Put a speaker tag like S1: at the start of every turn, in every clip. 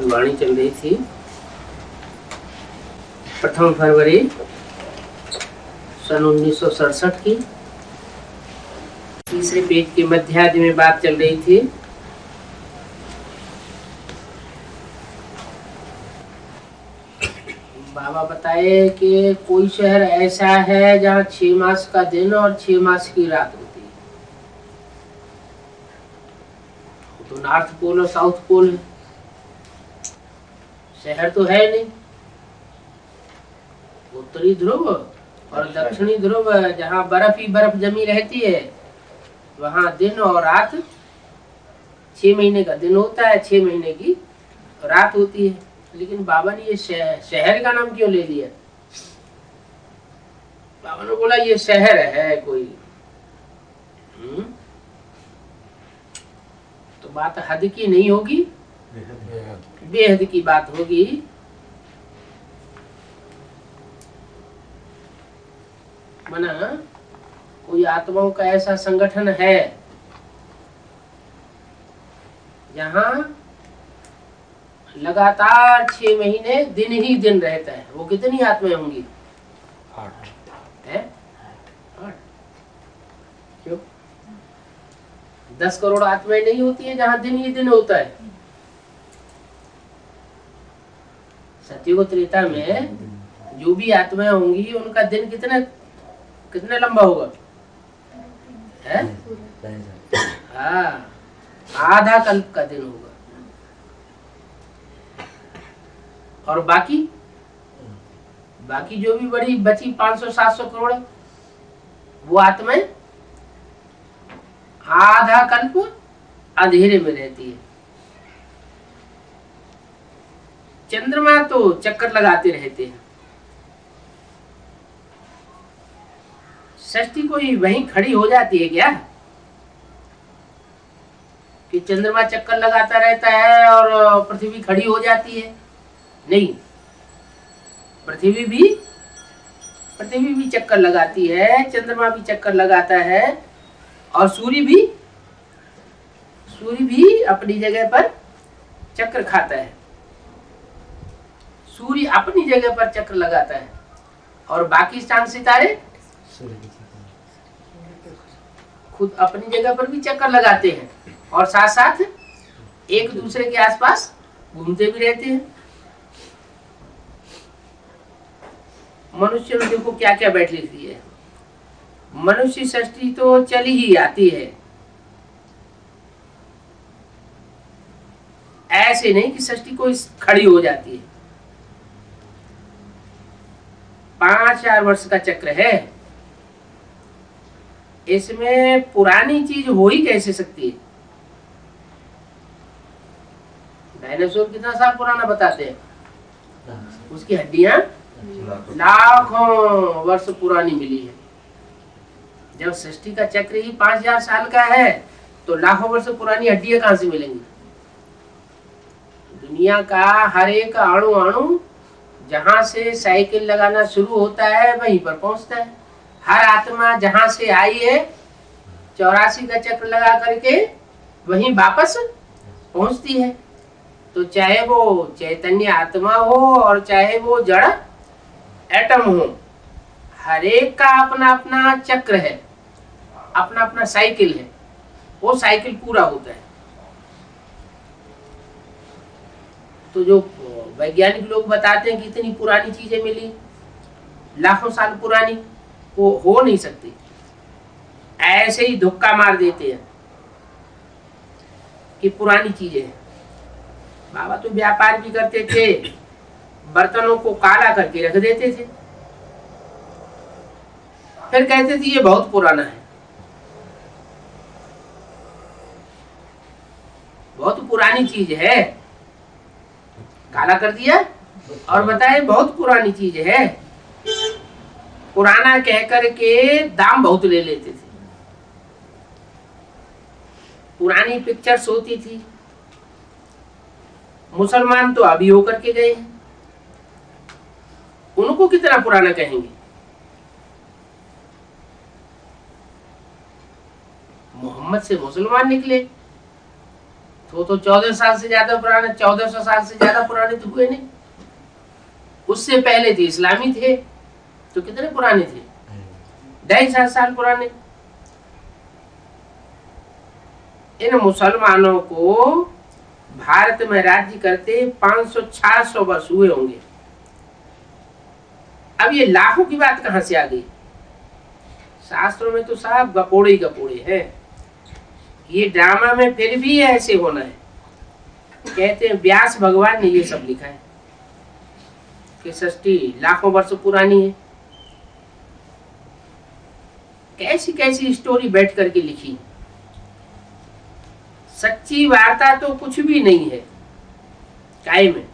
S1: की वाणी चल रही थी। 1 फरवरी सन 1967 की तीसरे पेज के मध्यार्ध में बात चल रही थी। बाबा बताए कि कोई शहर ऐसा है जहाँ 6 मास का दिन और 6 मास की रात होती है। तो नॉर्थ पोल और साउथ पोल है, शहर तो है नहीं। उत्तरी ध्रुव और दक्षिणी ध्रुव, जहाँ बर्फ ही बर्फ जमी रहती है, वहाँ दिन और रात 6 महीने का दिन होता है, 6 महीने की रात होती है। लेकिन बाबा ने ये शहर का नाम क्यों ले लिया? बाबा ने बोला ये शहर है कोई। तो बात हद की नहीं होगी, बेहद की बात होगी। माना कोई आत्माओं का ऐसा संगठन है जहाँ लगातार 6 महीने दिन ही दिन रहता है। वो कितनी आत्माएं होंगी? 8 है। 8 क्यों? 10 करोड़ आत्माएं नहीं होती है जहाँ दिन ही दिन होता है? सतयुग त्रेता में जो भी आत्माएं होंगी उनका दिन कितना लंबा होगा? है? हाँ, आधा कल्प का दिन होगा। और बाकी जो भी बड़ी बची 500-700 करोड़, वो आत्माएं आधा कल्प अंधेरे में रहती है। चंद्रमा तो चक्कर लगाते रहते हैं। षष्ठी कोई वहीं खड़ी हो जाती है क्या कि चंद्रमा चक्कर लगाता रहता है और पृथ्वी खड़ी हो जाती है? नहीं, पृथ्वी भी चक्कर लगाती है, चंद्रमा भी चक्कर लगाता है, और सूर्य भी अपनी जगह पर चक्कर खाता है। सूर्य अपनी जगह पर चक्र लगाता है और बाकी चांद सितारे खुद अपनी जगह पर भी चक्कर लगाते हैं और साथ साथ एक दूसरे के आसपास घूमते भी रहते हैं। मनुष्य में देखो क्या क्या बैठ लिखती है। मनुष्य षष्ठी तो चली ही आती है, ऐसे नहीं कि षष्ठी कोई खड़ी हो जाती है। 5-4 वर्ष का चक्र है, इसमें पुरानी चीज हो ही कैसे सकती है? डायनासोर कितना साल पुराना बताते हैं? उसकी हड्डियां लाखों वर्ष पुरानी मिली है। जब सृष्टि का चक्र ही 5000 साल का है तो लाखों वर्ष पुरानी हड्डियां कहां से मिलेंगी? दुनिया का हर एक अणु जहां से साइकिल लगाना शुरू होता है वहीं पर पहुंचता है। हर आत्मा जहां से आई है 84 का चक्र लगा करके वहीं वापस पहुंचती है। तो चाहे वो चैतन्य आत्मा हो और चाहे वो जड़ एटम हो, हर एक का अपना अपना चक्र है, अपना अपना साइकिल है। वो साइकिल पूरा होता है। तो जो वैज्ञानिक लोग बताते हैं कि इतनी पुरानी चीजें मिली, लाखों साल पुरानी, वो हो नहीं सकती। ऐसे ही धुक्का मार देते हैं कि पुरानी चीजें हैं। बाबा तो व्यापार भी करते थे, बर्तनों को काला करके रख देते थे, फिर कहते थे ये बहुत पुराना है। बहुत पुरानी चीज है, काला कर दिया और बताए बहुत पुरानी चीज है। पुराना कहकर के दाम बहुत ले लेते थे। पुरानी पिक्चर्स होती थी। मुसलमान तो अभी होकर के गए हैं, उनको कितना पुराना कहेंगे? मोहम्मद से मुसलमान निकले, तो 14 साल से ज्यादा पुराने, 1400 साल से ज्यादा पुराने तो हुए नहीं। उससे पहले थे इस्लामी थे तो कितने पुराने थे, 2.5 साल पुराने। इन मुसलमानों को भारत में राज्य करते 500-600 वर्ष हुए होंगे। अब ये लाखों की बात कहां से आ गई? शास्त्रों में तो साहब गपोड़े ही गपोड़े हैं। ये ड्रामा में फिर भी ऐसे होना है। कहते हैं व्यास भगवान ने ये सब लिखा है कि सृष्टि लाखों वर्ष पुरानी है। कैसी कैसी स्टोरी बैठ करके लिखी। सच्ची वार्ता तो कुछ भी नहीं है काय में,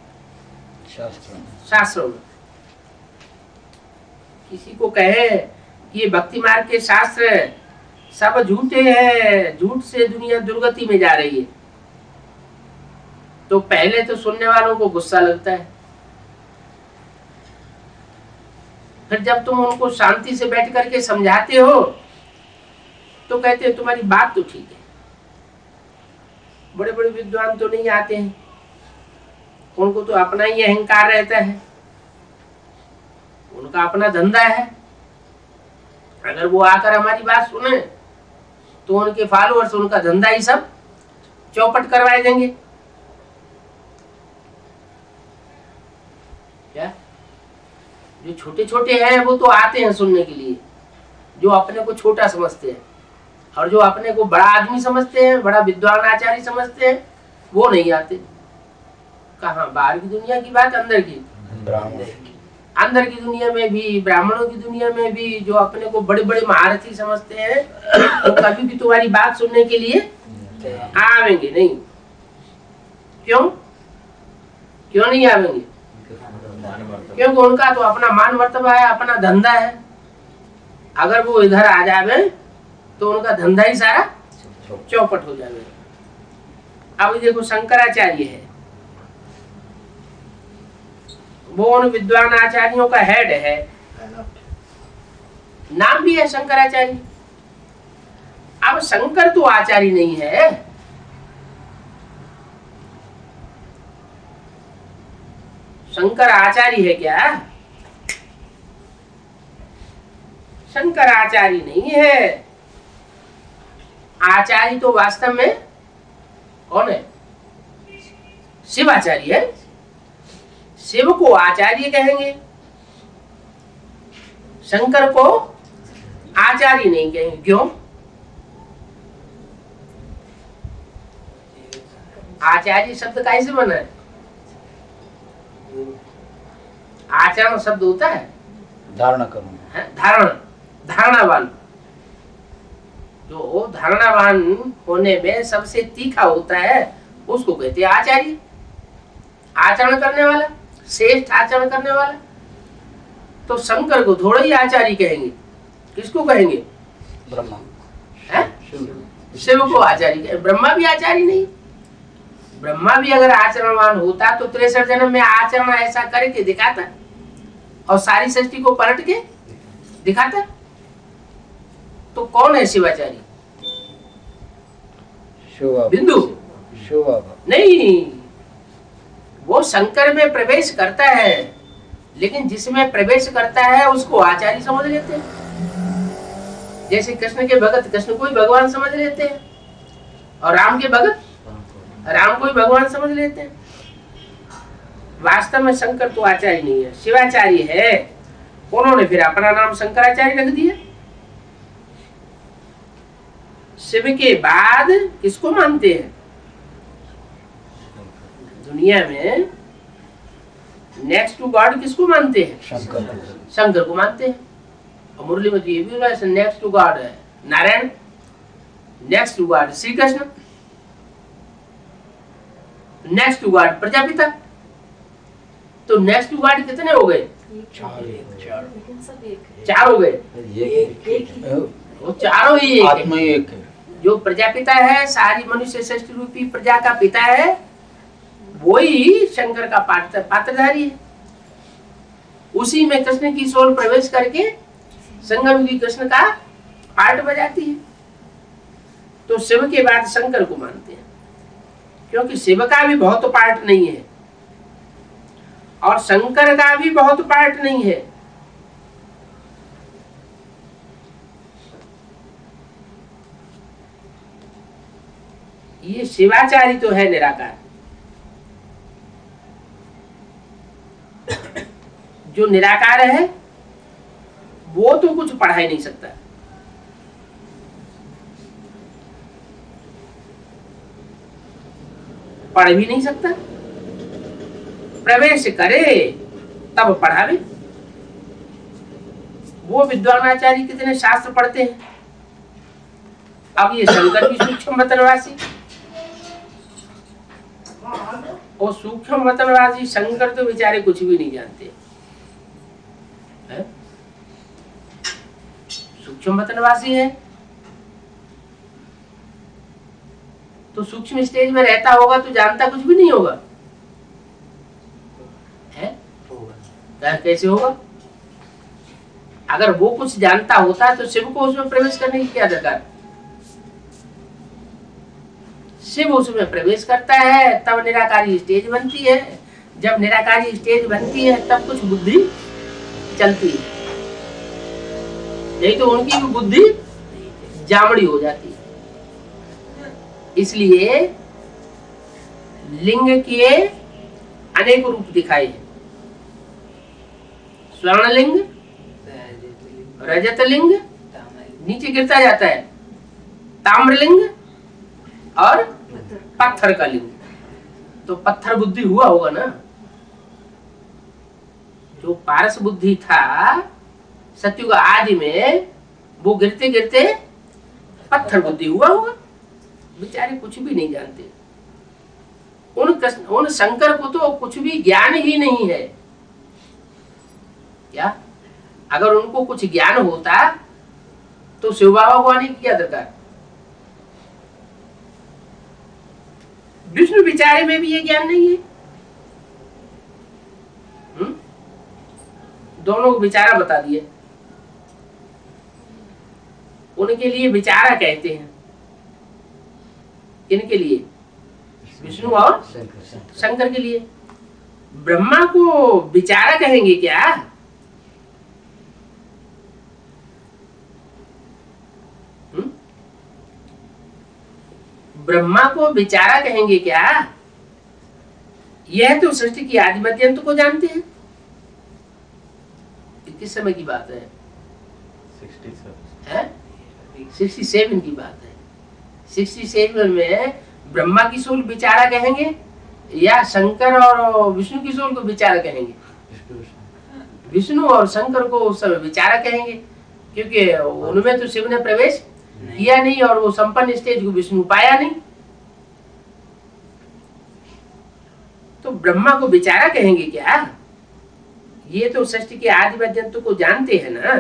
S1: शास्त्रों में। किसी को कहे कि ये भक्ति मार्ग के शास्त्र सब झूठे हैं, झूठ से दुनिया दुर्गति में जा रही है, तो पहले तो सुनने वालों को गुस्सा लगता है। फिर जब तुम उनको शांति से बैठ करके समझाते हो तो कहते हैं तुम्हारी बात तो ठीक है। बड़े बड़े विद्वान तो नहीं आते हैं, उनको तो अपना ही अहंकार रहता है, उनका अपना धंधा है। अगर वो आकर हमारी बात सुने तो उनके फॉलोअर्स उनका धंधा ही सब चौपट करवाए देंगे। क्या जो छोटे छोटे हैं वो तो आते हैं सुनने के लिए, जो अपने को छोटा समझते हैं, और जो अपने को बड़ा आदमी समझते हैं, बड़ा विद्वान आचार्य समझते हैं, वो नहीं आते। कहाँ बाहर की दुनिया की बात, अंदर की अंदर की दुनिया में भी, ब्राह्मणों की दुनिया में भी जो अपने को बड़े बड़े महारथी समझते हैं वो तो कभी भी तुम्हारी बात सुनने के लिए आवेंगे नहीं। क्यों क्यों नहीं आवेंगे? क्योंकि उनका तो अपना मान मर्तबा है, अपना धंधा है। अगर वो इधर आ जावे तो उनका धंधा ही सारा चौपट हो जावे। अब देखो शंकराचार्य है, वो उन विद्वान आचार्यों का हेड है, नाम भी है शंकराचार्य। अब शंकर तो आचार्य नहीं है, शंकर आचार्य है क्या? शंकर आचार्य नहीं है। आचार्य तो वास्तव में कौन है? शिवाचार्य है। शिव को आचार्य कहेंगे, शंकर को आचार्य नहीं कहेंगे। क्यों? आचार्य शब्द कैसे बना है? आचरण शब्द होता है
S2: धारणा करूंगा,
S1: धारणावान। जो धारणावान होने में सबसे तीखा होता है उसको कहते हैं आचार्य। आचरण करने वाला, श्रेष्ठ आचरण करने वाला। तो शंकर को थोड़ा ही आचार्य कहेंगे, किसको कहेंगे?
S2: ब्रह्मा
S1: है? शिव को आचार्य। ब्रह्मा भी आचार्य नहीं। ब्रह्मा भी अगर आचरणवान होता तो 63 जन्म में आचरण ऐसा करके दिखाता और सारी सृष्टि को पलट के दिखाता। तो कौन है शिवाचार्य? बिंदु नहीं, वो शंकर में प्रवेश करता है, लेकिन जिसमें प्रवेश करता है उसको आचार्य समझ लेते हैं। जैसे कृष्ण के भगत कृष्ण को ही भगवान समझ लेते हैं, और राम के भगत राम को ही भगवान समझ लेते हैं। वास्तव में शंकर तो आचार्य नहीं है, शिवाचार्य है। उन्होंने फिर अपना नाम शंकराचार्य रख दिया। शिव के बाद किसको मानते हैं दुनिया में? नेक्स्ट टू गॉड किसको मानते हैं? शंकर को मानते हैं। और मुरली में ये भी है नेक्स्ट टू गॉड है Narayan, next to God Shri Krishna, next to God Prajapita. तो नेक्स्ट टू गॉड कितने हो गए? चार हो गए। वो चारों ही
S2: आत्मा एक है।
S1: जो प्रजापिता है, सारी मनुष्य सृष्टि रूपी प्रजा का पिता है, वही शंकर का पात्रधारी है। उसी में कृष्ण की सोल प्रवेश करके संगम की कृष्ण का पार्ट बजाती है। तो शिव के बाद शंकर को मानते हैं, क्योंकि शिव का भी बहुत पार्ट नहीं है और शंकर का भी बहुत पार्ट नहीं है। ये शिवाचार्य तो है निराकार। जो निराकार है वो तो कुछ पढ़ा ही नहीं सकता। पढ़ भी नहीं सकता, प्रवेश करे तब पढ़ावे। वो विद्वानाचार्य कितने शास्त्र पढ़ते हैं। अब ये शंकर की सूक्ष्म वतनवासी और सूक्ष्म वतनवासी शंकर तो बेचारे कुछ भी नहीं जानते हैं। सूक्ष्म वतनवासी है तो सूक्ष्म स्टेज में रहता होगा तो जानता कुछ भी नहीं होगा है? कैसे होगा? अगर वो कुछ जानता होता तो शिव को उसमें प्रवेश करने की क्या दरकार? शिव उसमें प्रवेश करता है तब निराकारी स्टेज बनती है। जब निराकारी स्टेज बनती है तब कुछ बुद्धि चलती है, नहीं तो उनकी भी बुद्धि जामड़ी हो जाती है। इसलिए लिंग के अनेक रूप दिखाए हैं। स्वर्ण लिंग, रजत लिंग, नीचे गिरता जाता है ताम्र लिंग और पत्थर का लिंग। तो पत्थर बुद्धि हुआ होगा ना। जो पारस बुद्धि था सत्युग आदि में, वो गिरते गिरते पत्थर बुद्धि हुआ होगा। बेचारे कुछ भी नहीं जानते। उन शंकर को तो कुछ भी ज्ञान ही नहीं है। क्या अगर उनको कुछ ज्ञान होता तो शिव बाबा को आने की क्या दरकार? विष्णु विचारे में भी ये ज्ञान नहीं है। दोनों को विचारा बता दिए। उनके लिए विचारा कहते हैं। किनके लिए? विष्णु और शंकर के लिए। ब्रह्मा को विचारा कहेंगे क्या? ब्रह्मा को विचारा कहेंगे क्या? यह तो सृष्टि की आदि मध्यंत को जानते हैं। किस समय की बात है? 67 की बात है। 67 में ब्रह्मा की सोल विचारा कहेंगे या शंकर और विष्णु की सोल को विचारा कहेंगे? विष्णु और शंकर को उस समय विचारा कहेंगे, क्योंकि उनमें तो शिव ने प्रवेश किया नहीं और वो संपन्न स्टेज को विष्णु पाया नहीं। तो ब्रह्मा को विचारा कहेंगे क्या? ये तो सृष्टि के आदि मध्यंत को जानते हैं ना।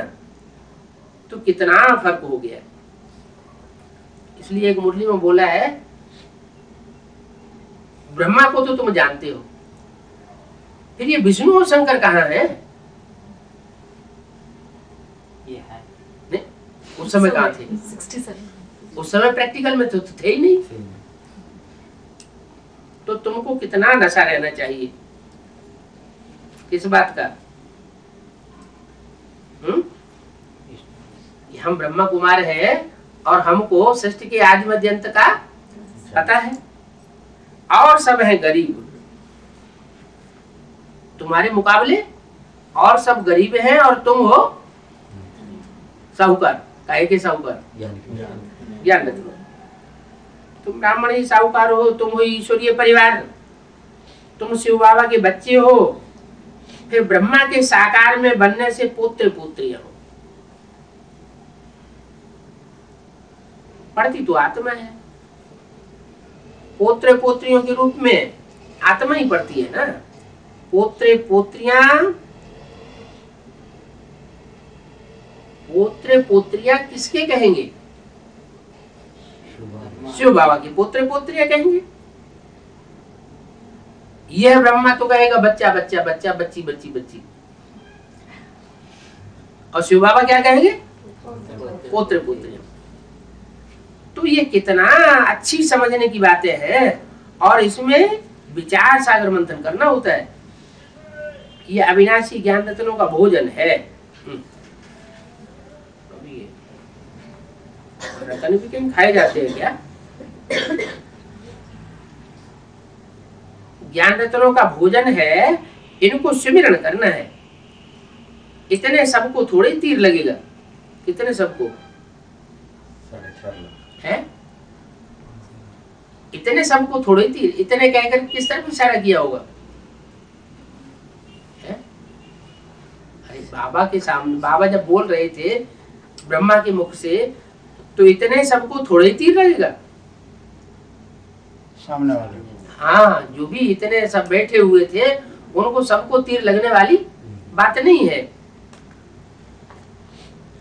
S1: तो कितना फर्क हो गया। इसलिए एक मुरली में बोला है, ब्रह्मा को तो तुम जानते हो, फिर ये विष्णु और शंकर कहाँ है? नहीं, उस समय कहाँ थे? 67। उस समय प्रैक्टिकल में तो थे ही नहीं। तो तुमको कितना नशा रहना चाहिए किस बात का? हम ब्रह्मा कुमार है और हमको सृष्टि के आदि मध्यंत का पता है और सब है गरीब तुम्हारे मुकाबले, और सब गरीब हैं और तुम हो साहूकार। काहे के साहूकार? ज्ञान में तुम ब्राह्मण ही साहूकार हो, तुम हो ईश्वरीय परिवार, तुम शिव बाबा के बच्चे हो, फिर ब्रह्मा के साकार में बनने से पुत्र पुत्रियां हो। पढ़ती तो आत्मा है, पोत्र पोत्रियों के रूप में आत्मा ही पढ़ती है ना। पोत्र पोत्रियां किसके कहेंगे? शिव बाबा के पोत्र पोत्रियां कहेंगे। यह ब्रह्मा तो कहेगा बच्चा बच्चा बच्चा, बच्ची बच्ची बच्ची, और शिव बाबा क्या कहेंगे? पोत्र पोत्रियां। तो ये कितना अच्छी समझने की बातें हैं। और इसमें विचार सागर मंथन करना होता है। ये अविनाशी ज्ञान रत्नों का भोजन है। अभी ये रतन भी कहीं खाए जाते हैं क्या? ज्ञान रत्नों का भोजन है, इनको सुमिरन करना है। इतने सबको थोड़े ही तीर लगेगा। कितने सबको है? इतने सबको थोड़े ही तीर, इतने कहकर किस तरफ इशारा किया होगा? है? अरे बाबा के सामने, बाबा जब बोल रहे थे ब्रह्मा के मुख से, तो इतने सबको थोड़े ही तीर लगेगा
S2: सामने वाले।
S1: हाँ, जो भी इतने सब बैठे हुए थे उनको सबको तीर लगने वाली बात नहीं है।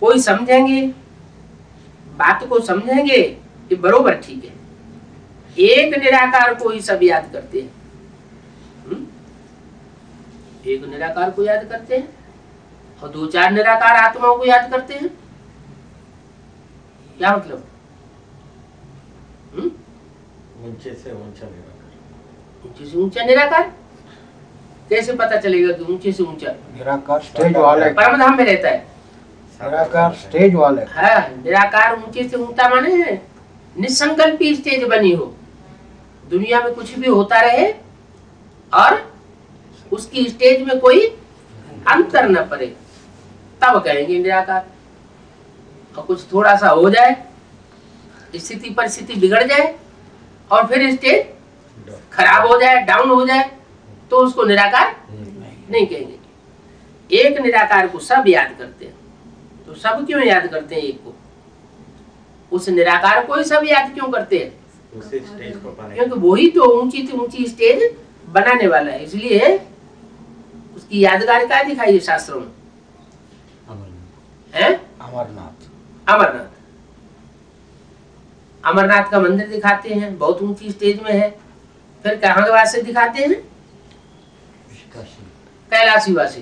S1: कोई समझेंगे, बात को समझेंगे कि बरोबर ठीक है। एक निराकार को ही सब याद करते हैं। एक निराकार को याद करते हैं और दो चार निराकार आत्माओं को याद करते हैं। क्या मतलब?
S3: ऊंचे से ऊंचा निराकार।
S1: ऊंचे से ऊंचा निराकार कैसे पता चलेगा कि ऊंचे से ऊंचा?
S2: निराकार स्टेज वाले,
S1: परम धाम में रहता है।
S2: निराकार स्टेज वाले।
S1: हाँ, निराकार ऊंचे से ऊंचा माने है निसंकल्पी स्टेज बनी हो, दुनिया में कुछ भी होता रहे और उसकी स्टेज में कोई अंतर न पड़े, तब कहेंगे निराकार। और कुछ थोड़ा सा हो जाए, स्थिति परिस्थिति बिगड़ जाए और फिर स्टेज खराब हो जाए, डाउन हो जाए, तो उसको निराकार नहीं कहेंगे। एक निराकार को सब याद करते हैं। तो सब क्यों याद करते हैं? एक को, उस निराकार को ही सब याद क्यों करते हैं?
S3: उसी स्टेज को पाने
S1: क्योंकि वही तो ऊंची से ऊंची स्टेज बनाने वाला है, इसलिए उसकी यादगारिता दिखाई है शास्त्रों में। है
S2: अमरनाथ।
S1: अमरनाथ, अमरनाथ का मंदिर दिखाते हैं, बहुत ऊंची स्टेज में है। फिर कहाँ के वासी दिखाते हैं? कैलाशी वासी,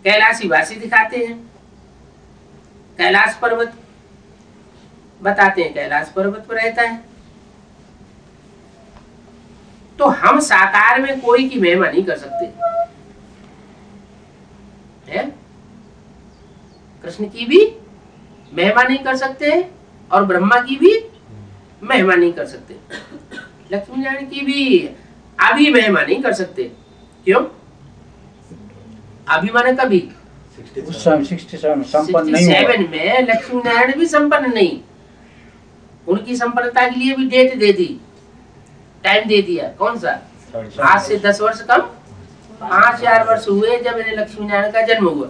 S1: कैलाशी वासी दिखाते हैं। कैलाश पर्वत बताते हैं, कैलाश पर्वत पर रहता है। तो हम साकार में कोई की महिमा नहीं कर सकते है? कृष्ण की भी महिमा नहीं कर सकते और ब्रह्मा की भी महिमा नहीं कर सकते, लक्ष्मी नारायण की भी अभी महिमा नहीं कर सकते। क्यों? अभी माने कभी?
S2: उस समय 67 संपन्न नहीं हुआ।
S1: 67 में लक्ष्मी नारायण भी संपन्न नहीं। उनकी संपन्नता के लिए भी डेट दे दी, टाइम दे दिया। कौन सा? आज से 10 वर्ष कम, 5000 वर्ष हुए जब इन्हें लक्ष्मी नारायण का जन्म हुआ।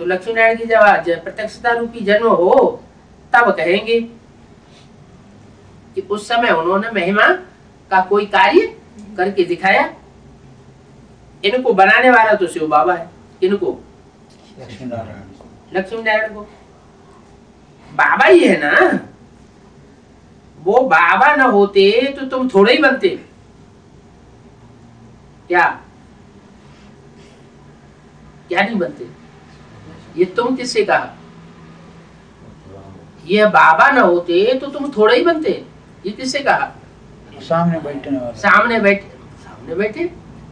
S1: तो लक्ष्मी नारायण की जब प्रत्यक्षता रूपी जन्म हो, तब कहेंगे कि उस समय उन्होंने महिमा का कोई कार्य करके दिखाया। इनको बनाने वाला तो शिव बाबा है। इनको
S2: लक्ष्मी नारायण,
S1: लक्ष्मी नारायण को बाबा ही है ना। वो बाबा न होते तो तुम थोड़े ही बनते। क्या क्या नहीं बनते? ये तुम किससे कहा? ये बाबा न होते तो तुम थोड़े ही बनते। ये किससे कहा?
S2: सामने बैठने वाले।
S1: सामने बैठे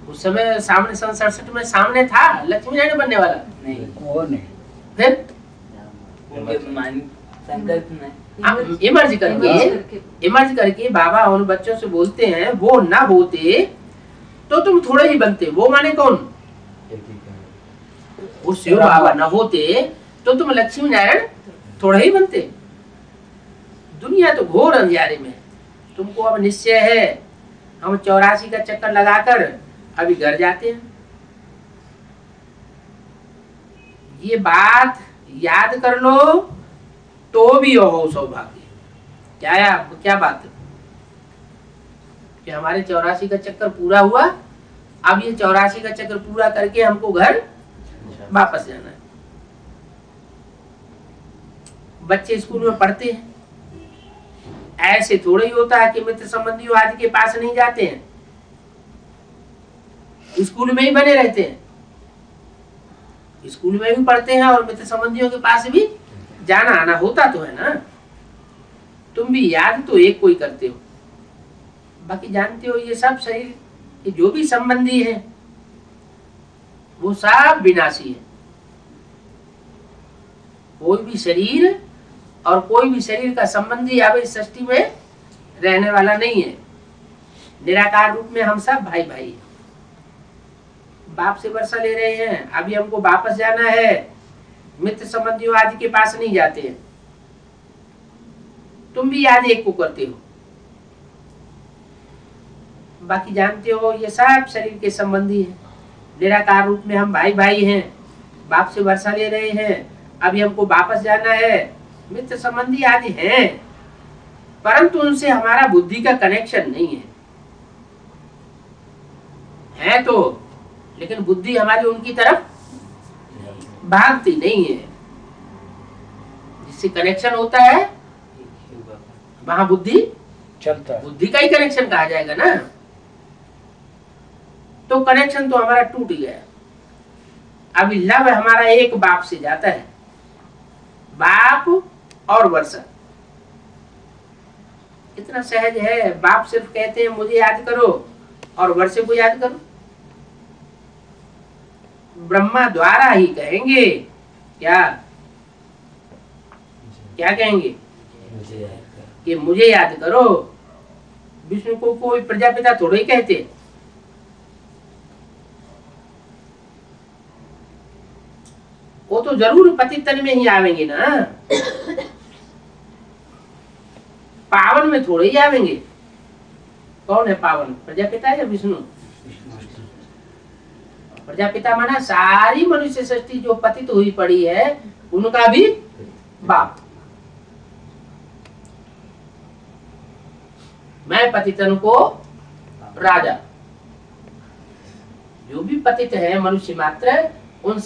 S1: उस समय सामने 67 में सामने था लक्ष्मी नारायण बनने वाला नहीं,
S2: वो नहीं।
S1: फिर इमर्ज करके बाबा उन बच्चों से बोलते हैं, वो ना होते तो तुम थोड़े ही बनते। वो माने कौन? वो शिव बाबा ना होते तो तुम लक्ष्मी नारायण थोड़े ही बनते। दुनिया तो घोर अंधियारे में। तुमको अब निश्चय है, हम 84 का चक्कर लगाकर अभी घर जाते हैं। ये बात याद कर लो तो भी हो सौभाग्य। क्या बात है कि हमारे 84 का चक्कर पूरा हुआ। अब ये 84 का चक्कर पूरा करके हमको घर वापस जाना है। बच्चे स्कूल में पढ़ते हैं, ऐसे थोड़ा ही होता है कि मित्र संबंधियों आदि के पास नहीं जाते हैं, स्कूल में ही बने रहते हैं। स्कूल में भी पढ़ते हैं और मित्र संबंधियों के पास भी जाना आना होता तो है ना। तुम भी याद तो एक कोई करते हो, बाकी जानते हो ये सब शरीर के जो भी संबंधी है वो सब विनाशी है। कोई भी शरीर और कोई भी शरीर का संबंधी अब इस सृष्टि में रहने वाला नहीं है। निराकार रूप में हम सब भाई भाई हैं। बाप से वर्षा ले रहे हैं, अभी हमको वापस जाना है, मित्र संबंधियों आदि के पास नहीं जाते हैं। तुम भी याद एक को करते हो, बाकी जानते हो ये सब शरीर के संबंधी है। निराकार रूप में हम भाई भाई हैं, बाप से वर्षा ले रहे हैं, अभी हमको वापस जाना है, मित्र संबंधी आदि हैं, परंतु उनसे हमारा बुद्धि का कनेक्शन नहीं है तो, लेकिन बुद्धि हमारी उनकी तरफ भागती नहीं है। जिससे कनेक्शन होता है वहां बुद्धि
S2: चलता है।
S1: बुद्धि का ही कनेक्शन कहा जाएगा ना। तो कनेक्शन तो हमारा टूट गया। अभी लव हमारा एक बाप से जाता है, बाप और वर्षा। इतना सहज है। बाप सिर्फ कहते हैं मुझे याद करो और वर्षे को याद करो। ब्रह्मा द्वारा ही कहेंगे क्या क्या कहेंगे कि मुझे याद करो। विष्णु को कोई प्रजापिता थोड़े ही कहते। वो तो जरूर पति तन में ही आवेंगे ना, पावन में थोड़े ही आवेंगे। कौन है पावन, प्रजापिता या विष्णु? प्रजापिता माना सारी मनुष्य सृष्टि जो पतित हुई पड़ी है उनका भी बाप। मैं पतितन को राजा, जो भी पतित है मनुष्य मात्र उन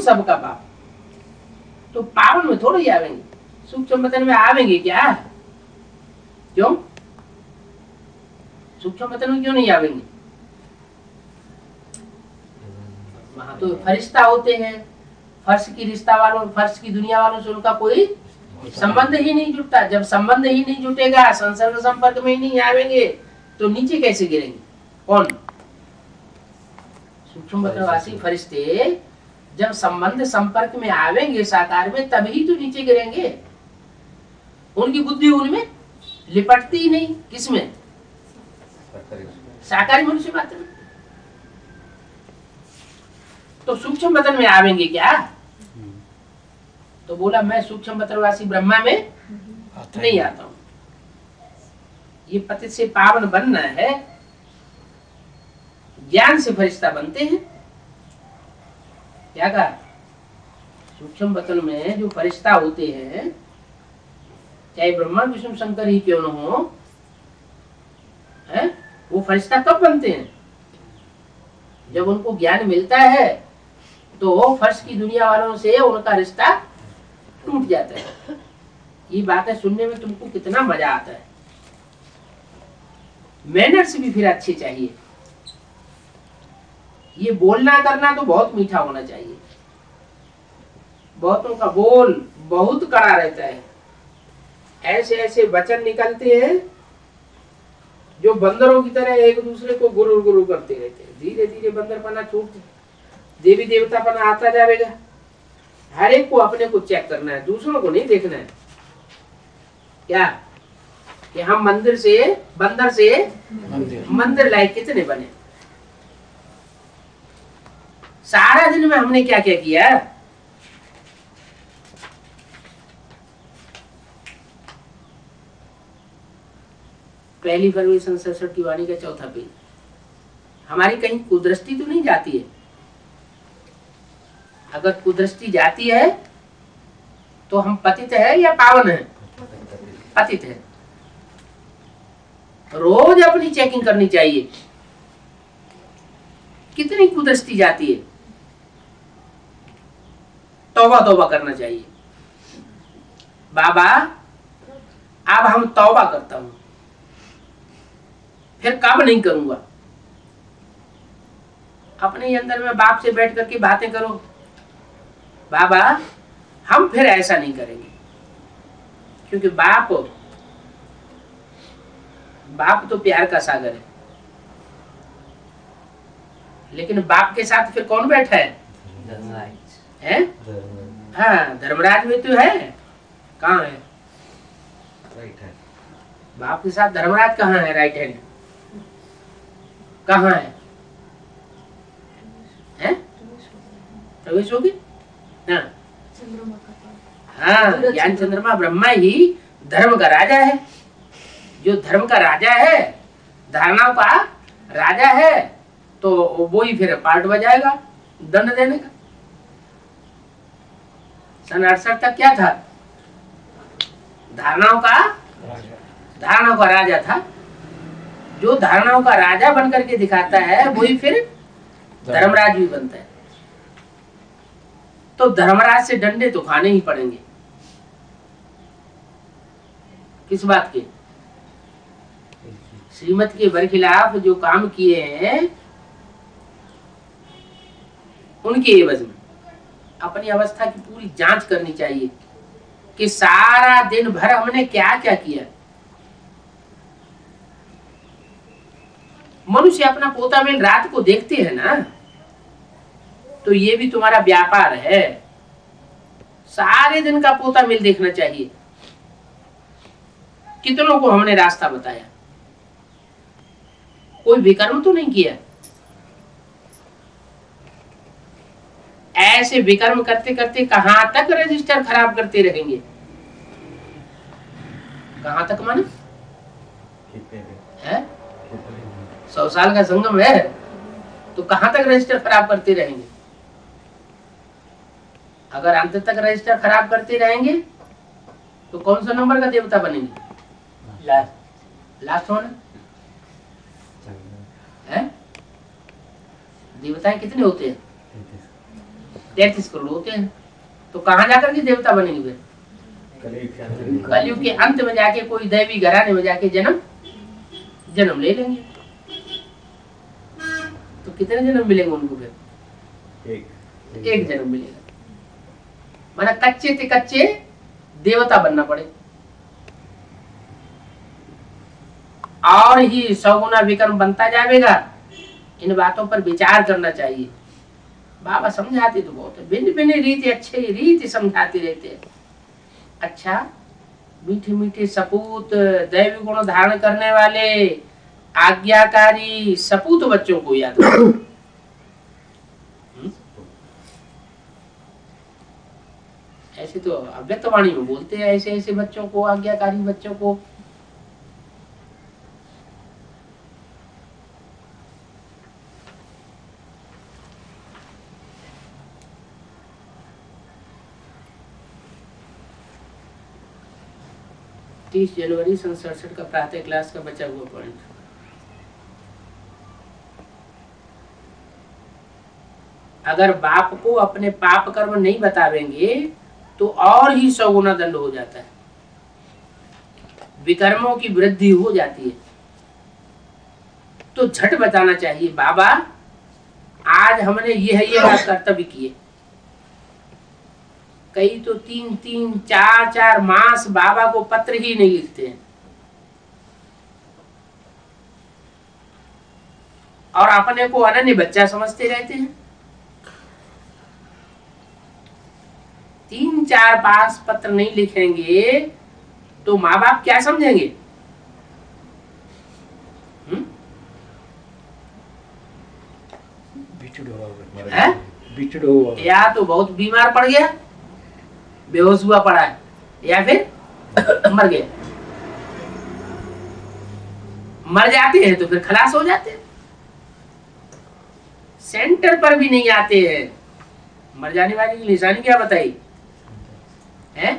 S1: सबका बाप। तो पावन में थोड़े ही आवेंगे, सूक्ष्म वतन में आवेंगे क्या? क्यों सूक्ष्म वतन में क्यों नहीं आवेंगे? वहां तो फरिश्ता होते हैं। फर्श की दुनिया वालों से उनका कोई संबंध ही नहीं जुटता। जब संबंध ही नहीं जुटेगा, संसर्ग संपर्क में ही नहीं आवेंगे, तो नीचे कैसे गिरेंगे? कौन? सूक्ष्म वतनवासी फरिश्ते जब संबंध संपर्क में आवेंगे साकार में, तभी तो नीचे गिरेंगे। उनकी बुद्धि उनमें लिपटती ही नहीं। किसमें? साकारी मनुष्य मात्र में। तो सूक्ष्म वतन में आवेंगे क्या? तो बोला मैं सूक्ष्म वतनवासी ब्रह्मा में नहीं आता हूं। ये पतित से पावन बनना है, ज्ञान से फरिश्ता बनते हैं। क्या कहा? सूक्ष्म वतन में जो फरिश्ता होते हैं, चाहे ब्रह्मा विष्णु शंकर ही क्यों न हो, है वो फरिश्ता कब बनते हैं? जब उनको ज्ञान मिलता है तो फर्श की दुनिया वालों से उनका रिश्ता टूट जाता है। ये बातें सुनने में तुमको कितना मजा आता है। मैनर्स भी फिर अच्छे चाहिए। ये बोलना करना तो बहुत मीठा होना चाहिए। बहुतों का बोल बहुत कड़ा रहता है। ऐसे ऐसे वचन निकलते हैं जो बंदरों की तरह एक दूसरे को गुरु गुरु करते रहते हैं। धीरे धीरे बंदरपना छूट देवी देवतापना आता जाएगा। हर एक को अपने को चेक करना है, दूसरों को नहीं देखना है। क्या कि हम बंदर से मंदिर लायक कितने बने? सारा दिन में हमने क्या क्या किया? पहली फरवरी सन 67 की वाणी का चौथा पेज। हमारी कहीं कुदृष्टि तो नहीं जाती है? अगर कुदृष्टि जाती है तो हम पतित है या पावन है? पतित है। रोज अपनी चेकिंग करनी चाहिए, कितनी कुदृष्टि जाती है। तौबा तौबा करना चाहिए। बाबा अब हम तौबा करता हूं, फिर कब नहीं करूंगा। अपने ही अंदर में बाप से बैठ करके बातें करो, बाबा हम फिर ऐसा नहीं करेंगे। क्योंकि बाप तो प्यार का सागर है, लेकिन बाप के साथ फिर कौन बैठा है? हैं? हाँ, धर्मराज में तो है। कहाँ है?
S3: राइट है।
S1: बाप के साथ धर्मराज कहाँ है? राइट हैंड कहाँ है? हैं? प्रवेश होगी? हाँ, हाँ, ज्ञान चंद्रमा ब्रह्मा ही धर्म का राजा है। जो धर्म का राजा है, धारणाओं का राजा है, तो वो ही फिर पार्ट बजाएगा दंड देने का। सन 68 तक क्या था? धारणाओं का राजा था। जो धारणाओं का राजा बनकर के दिखाता है, वही फिर धर्मराज भी बनता है। तो धर्मराज से डंडे तो खाने ही पड़ेंगे। किस बात के? श्रीमत के बरखिलाफ जो काम किए हैं, उनके एवज में अपनी अवस्था की पूरी जांच करनी चाहिए कि सारा दिन भर हमने क्या क्या किया। मनुष्य अपना पोता मेल रात को देखते हैं ना, तो ये भी तुम्हारा व्यापार है। सारे दिन का पोता मेल देखना चाहिए। कितनों को हमने रास्ता बताया, कोई विकर्म तो नहीं किया। ऐसे विकर्म करते करते कहां तक रजिस्टर खराब करते रहेंगे? कहां तक माने? है 100 साल का संगम है, तो कहां तक रजिस्टर खराब करते रहेंगे? अगर अंत तक रजिस्टर खराब करते रहेंगे तो कौन सा नंबर का देवता बनेंगे? लास्ट होना है। देवताएं कितने होते हैं? 33 करोड़ होते हैं। तो कहां जाकर के देवता बनेंगे फिर? कलयुग के अंत में जाके कोई दैवी घराने में जाके जन्म ले लेंगे। तो कितने जन्म मिलेंगे उनको फिर? एक जन्म मिलेगा। माना कच्चे ते कच्चे देवता बनना पड़े, और ही 100 गुना विक्रम बनता जाएगा। इन बातों पर विचार करना चाहिए। बाबा समझाते तो बहुत है, भिन्न भिन्न रीति अच्छे रीति समझाते रहते हैं। अच्छा, मीठे मीठे सपूत, दैवी गुण धारण करने वाले आज्ञाकारी सपूत बच्चों को याद रखो। ऐसे तो अव्यक्त वाणी में बोलते हैं, ऐसे ऐसे बच्चों को, आज्ञाकारी बच्चों को। जनवरी 67 का प्रातः क्लास का बचा हुआ पॉइंट। अगर बाप को अपने पाप कर्म नहीं बतावेंगे तो और ही 100 गुना दंड हो जाता है, विकर्मों की वृद्धि हो जाती है। तो झट बताना चाहिए, बाबा आज हमने यह कर्तव्य किए। कई तो 3-3, 4-4 मास बाबा को पत्र ही नहीं लिखते हैं, और अपने को अनन्य बच्चा समझते रहते हैं। 3-4 पास पत्र नहीं लिखेंगे तो माँ बाप क्या समझेंगे? या तो बहुत बीमार पड़ गया, बेहोश हुआ पड़ा है, या फिर मर गया। मर जाते हैं तो फिर खलास हो जाते हैं। सेंटर पर भी नहीं आते हैं। मर जाने वाले की निशानी क्या बताई है?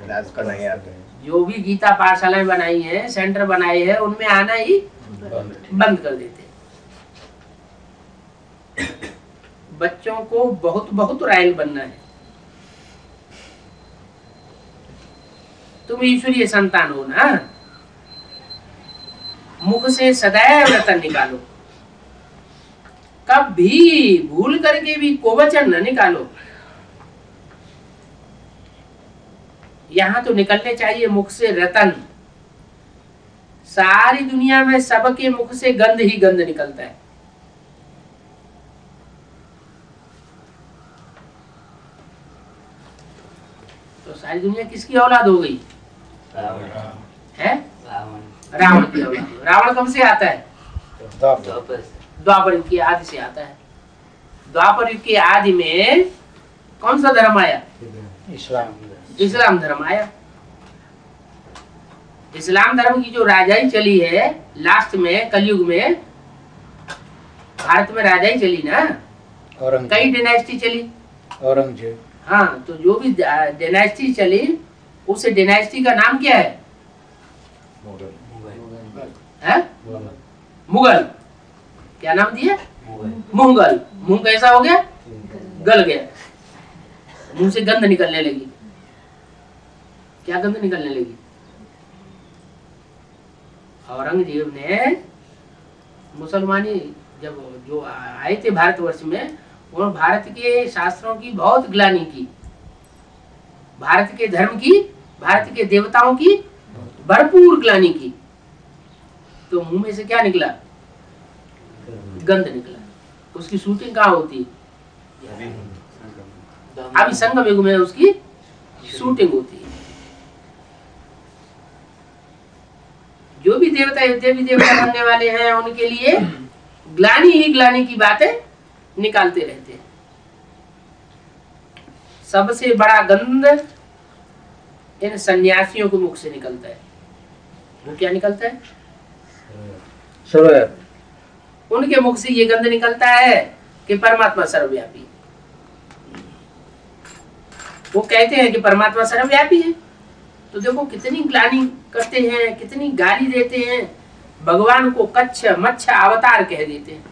S3: नहीं आते हैं।
S1: जो भी गीता पाठशालाएं बनाई है, सेंटर बनाए हैं, उनमें आना ही बंद कर देते हैं। बच्चों को बहुत बहुत रायल बनना है। तुम ईश्वरीय संतान हो ना, मुख से सदैव रतन निकालो, कभी भूल करके भी कोवचन न निकालो। यहाँ तो निकलने चाहिए मुख से रतन। सारी दुनिया में सबके मुख से गंध ही गंध निकलता है। तो सारी दुनिया किसकी औलाद हो गई है? रावण की औलाद। रावण कब से आता है? द्वापर युग की आदि से आता है। द्वापर युग की आदि में कौन सा धर्म आया? इस्लाम धर्म आया। इस्लाम धर्म की जो राजाई चली है लास्ट में कलयुग में, भारत में राजाई चली ना, कई डायनेस्टी चली।
S2: औरंगजेब।
S1: हाँ, तो जो भी डायनेस्टी चली उस डायनेस्टी का नाम क्या है? मुगल। क्या नाम दिया? मुगल। मुंह कैसा हो गया? गल गया। मुंह से गंध निकलने लगी। क्या गंध निकलने लगी? औरंगजेब ने मुसलमानी जब जो आए थे भारतवर्ष में, उन्होंने भारत के शास्त्रों की बहुत ग्लानि की, भारत के धर्म की, भारत के देवताओं की भरपूर ग्लानि की। तो मुंह में से क्या निकला? गंध निकला। उसकी शूटिंग कहाँ होती है? अभी संगम युग में उसकी शूटिंग होती है। जो भी देवता देवी देवता बनने वाले हैं उनके लिए ग्लानि ही ग्लानि की बातें निकालते रहते हैं। सबसे बड़ा गंध इन सन्यासियों के मुख से निकलता है। वो क्या निकलता है?
S2: सर्वव्यापी।
S1: उनके मुख से ये गंध निकलता है कि परमात्मा सर्वव्यापी। वो कहते हैं कि परमात्मा सर्वव्यापी है। तो देखो कितनी ग्लानि करते हैं, कितनी गाली देते हैं, भगवान को कच्छ मच्छ अवतार कह देते हैं।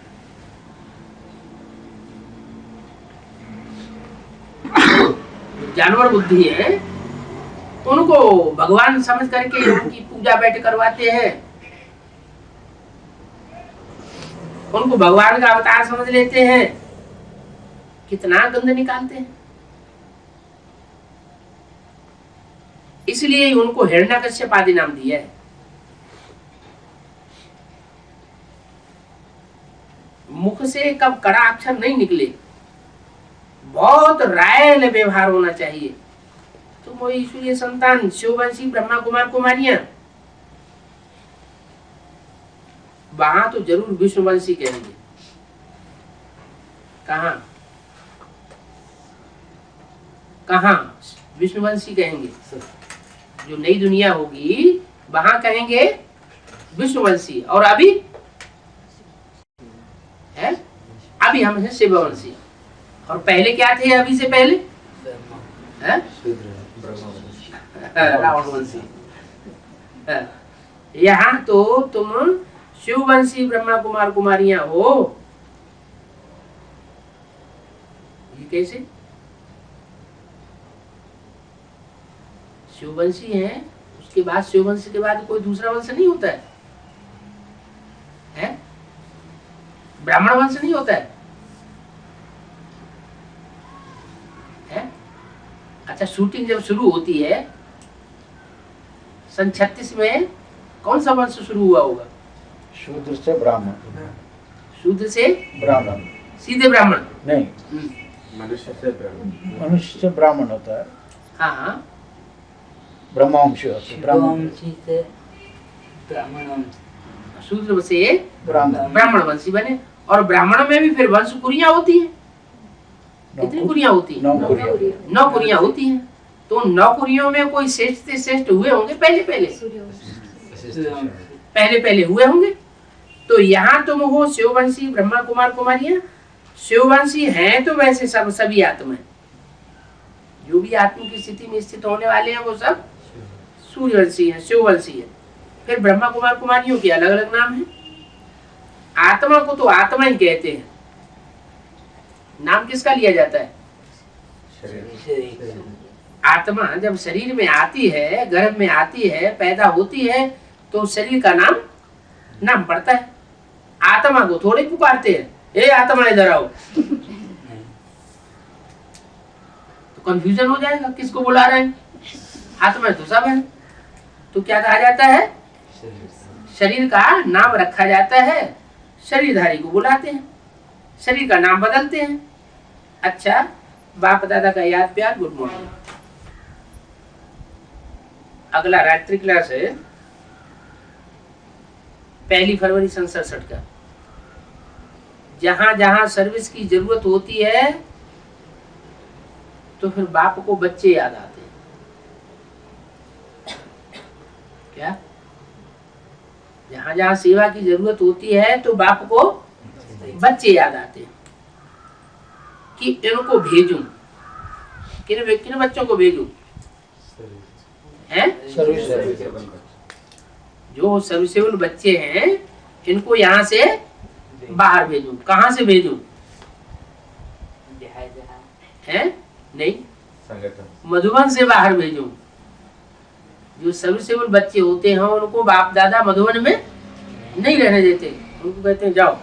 S1: जानवर बुद्धि है उनको भगवान समझ करके उनकी पूजा बैठ करवाते हैं, उनको भगवान का अवतार समझ लेते हैं। कितना गंद निकालते हैं। इसलिए उनको हिरण्यकश्यप आदि नाम दिया है। मुख से कब कड़ा अक्षर नहीं निकले, बहुत रायल व्यवहार होना चाहिए। तो वो ईश्वरीय संतान शिववंशी ब्रह्मा कुमार कुमारियां, वहां तो जरूर विष्णुवंशी कहेंगे। कहां कहां विष्णुवंशी कहेंगे। जो नई दुनिया होगी वहां कहेंगे विष्णुवंशी। और अभी है, अभी हम हैं शिववंशी। और पहले क्या थे? अभी से पहले रावणवंशी। यहाँ तो तुम शिववंशी ब्रह्मा कुमार कुमारियां हो। ये कैसे? शिववंशी है, उसके बाद शिववंशी के बाद कोई दूसरा वंश नहीं होता है? ब्राह्मण वंश नहीं होता है? अच्छा, शूटिंग जब शुरू होती है सन 36 में, कौन सा वंश शुरू हुआ होगा?
S2: शूद्र से ब्राह्मण।
S1: शूद्र से
S2: ब्राह्मण।
S1: सीधे ब्राह्मण
S2: नहीं,
S3: मनुष्य से ब्राह्मण।
S2: मनुष्य से ब्राह्मण होता है।
S1: हाँ हाँ,
S2: ब्रह्मवंशी होता है।
S1: शूद्र से
S2: ब्राह्मण।
S1: ब्राह्मण वंशी बने। और ब्राह्मण में भी फिर वंश कुरियां होती हैं। कितनी कुरियां होती हैं? 9 कुरियां होती हैं। तो 9 कुरियों में कोई श्रेष्ठ से श्रेष्ठ हुए होंगे पहले पहले हुए होंगे। तो यहाँ तुम हो शिववंशी ब्रह्मा कुमार कुमारियां। शिववंशी हैं तो वैसे सब सभी आत्मा, जो भी आत्मा की स्थिति में स्थित होने वाले हैं वो सब सूर्यवंशी है, शिववंशी है। फिर ब्रह्मा कुमार कुमारियों के अलग अलग नाम है। आत्मा को तो आत्मा ही कहते हैं। नाम किसका लिया जाता है? आत्मा जब शरीर में आती है, गर्भ में आती है, पैदा होती है, तो शरीर का नाम पड़ता है। आत्मा को थोड़े पुकारते हैं, ए आत्मा इधर आओ। तो कंफ्यूजन हो जाएगा, किसको बुला रहे हैं? आत्मा तो सब है। तो क्या कहा जाता है? शरीर का नाम रखा जाता है, शरीरधारी को बुलाते हैं, शरीर का नाम बदलते हैं। अच्छा, बाप दादा का याद प्यार, गुड मॉर्निंग। अगला रात्रि क्लास है 1 फरवरी 67 का। जहां जहां सर्विस की जरूरत होती है तो फिर बाप को बच्चे याद आते हैं। क्या? जहां जहां सेवा की जरूरत होती है तो बाप को बच्चे याद आते हैं कि इनको भेजूं। किन बच्चों को भेजूं? हैं? जो सर्विसेबल बच्चे हैं इनको यहाँ से बाहर भेजूं। कहाँ से भेजूं? हैं? नहीं, मधुबन से बाहर भेजूं। जो सर्विसेबल बच्चे होते हैं उनको बाप दादा मधुबन में नहीं रहने देते, उनको कहते हैं जाओ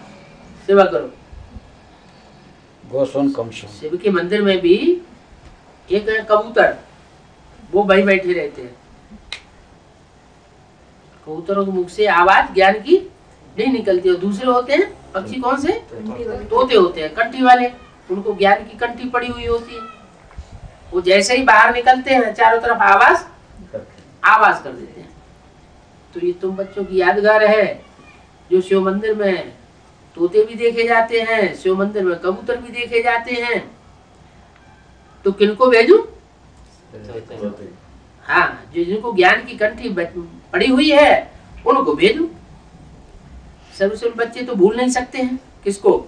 S1: सेवा करो। शिव के मंदिर में भी एक कबूतर, वो भाई बैठे रहते हैं। कबूतरों के मुख से आवाज ज्ञान की नहीं निकलती। और दूसरे होते हैं पक्षी, कौन से? तोते होते हैं कंठी वाले, उनको ज्ञान की कंठी पड़ी हुई होती है। वो जैसे ही बाहर निकलते हैं चारों तरफ आवाज कर देते हैं। तो ये तुम बच्चों की यादगार है। जो शिव मंदिर में तोते भी देखे जाते हैं, शिव मंदिर में कबूतर भी देखे जाते हैं, तो किनको भेजूं? हाँ, जो जिनको ज्ञान की कंठी पड़ी हुई है उनको भेजूं। सर्विसेबल बच्चे तो भूल नहीं सकते हैं। किसको?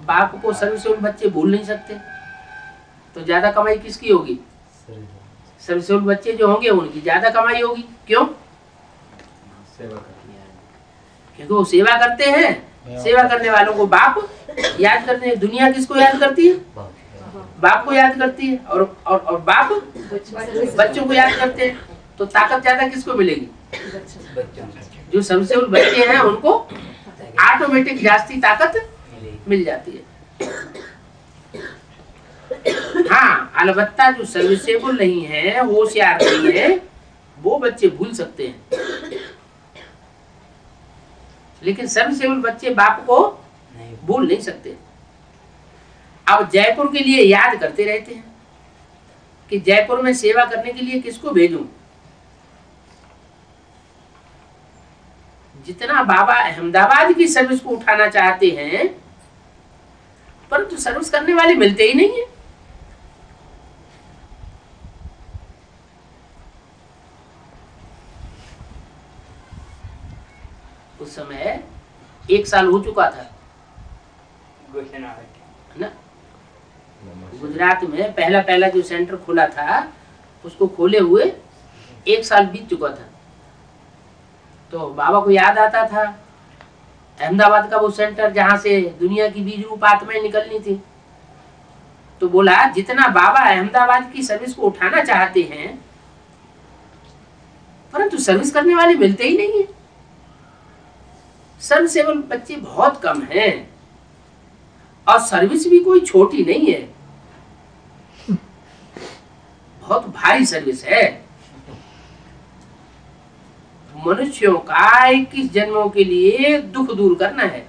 S1: बाप को सर्विसेबल बच्चे भूल नहीं सकते। तो ज्यादा कमाई किसकी होगी? सर्विसेबल बच्चे जो होंगे उनकी ज्यादा कमाई होगी। क्यों? क्योंकि वो सेवा करते हैं। सेवा करने वालों को बाप याद करते हैं। दुनिया किसको याद करती है? बाप को याद करती है। और बाप बच्चों को याद करते हैं। तो ताकत ज्यादा किसको मिलेगी? जो सर्विसेबल बच्चे हैं उनको ऑटोमेटिक जास्ती ताकत मिल जाती है। हाँ, अलबत्ता जो सर्विसेबल नहीं है, होशियार नहीं है, वो बच्चे भूल सकते हैं। लेकिन सर्विसेबल बच्चे बाप को भूल नहीं सकते। अब जयपुर के लिए याद करते रहते हैं कि जयपुर में सेवा करने के लिए किसको भेजूं। जितना बाबा अहमदाबाद की सर्विस को उठाना चाहते हैं, परंतु सर्विस करने वाले मिलते ही नहीं है। उस समय 1 साल हो चुका था ना। गुजरात में पहला जो सेंटर खुला था उसको खोले हुए 1 साल बीत चुका था। तो बाबा को याद आता था अहमदाबाद का वो सेंटर जहां से दुनिया की बीज रूप आत्माएं निकलनी थी। तो बोला जितना बाबा अहमदाबाद की सर्विस को उठाना चाहते हैं, परंतु सर्विस करने वाले मिलते ही नहीं है। सर्विसेबल बच्चे बहुत कम हैं और सर्विस भी कोई छोटी नहीं है, बहुत भारी सर्विस है। मनुष्यों का 21 जन्मों के लिए दुख दूर करना है।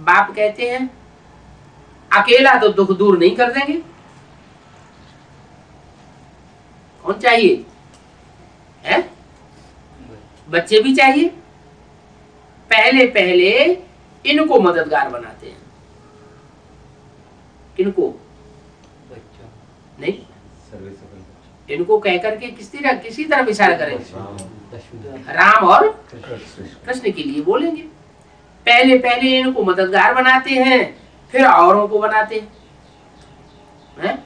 S1: बाप कहते हैं अकेला तो दुख दूर नहीं कर देंगे, कौन चाहिए है? बच्चे भी चाहिए। पहले इनको मददगार बनाते हैं। किनको? नहीं, इनको कह करके किसी तरफ इशारा करेंगे। राम और कृष्ण के लिए बोलेंगे। पहले इनको मददगार बनाते हैं, फिर औरों को बनाते हैं।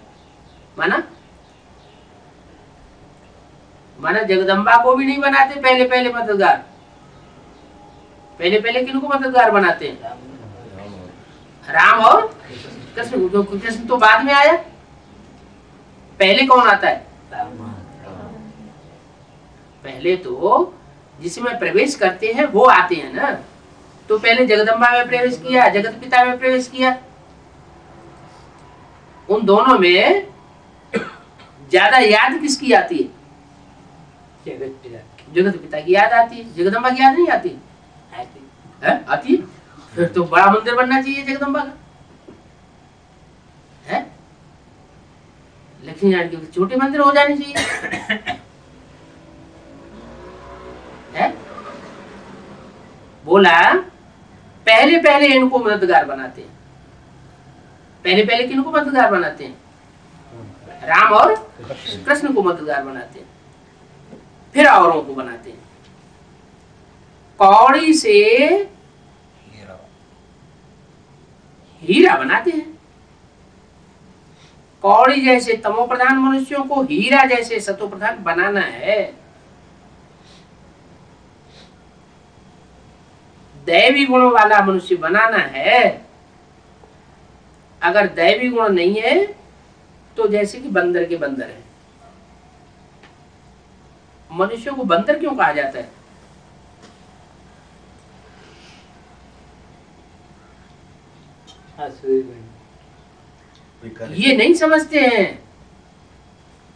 S1: माना जगदम्बा को भी नहीं बनाते पहले मददगार। पहले किनको मददगार बनाते हैं? राम और कृष्ण। जो कृष्ण तो बाद में आया, पहले कौन आता है? पहले तो जिसमें प्रवेश करते हैं वो आते हैं ना। तो पहले जगदम्बा में प्रवेश किया, जगत पिता में प्रवेश किया। उन दोनों में ज्यादा याद किसकी आती है? जगत पिता की याद आती है। जगदम्बा की याद नहीं आती है? आती है। फिर तो बड़ा मंदिर बनना चाहिए जगदम्बा का, है? लक्ष्मी नारायण के छोटे मंदिर हो जाने चाहिए, है? बोला पहले पहले इनको मददगार बनाते हैं। पहले पहले किनको मददगार बनाते हैं? राम और कृष्ण को मददगार बनाते हैं, फिर औरों को बनाते हैं। कौड़ी से हीरा बनाते हैं। कौड़ी जैसे तमो प्रधान मनुष्यों को हीरा जैसे सतो प्रधान बनाना है। दैवी गुणों वाला मनुष्य बनाना है। अगर दैवी गुण नहीं है तो जैसे कि बंदर के बंदर है। मनुष्यों को बंदर क्यों कहा जाता है? ये नहीं समझते हैं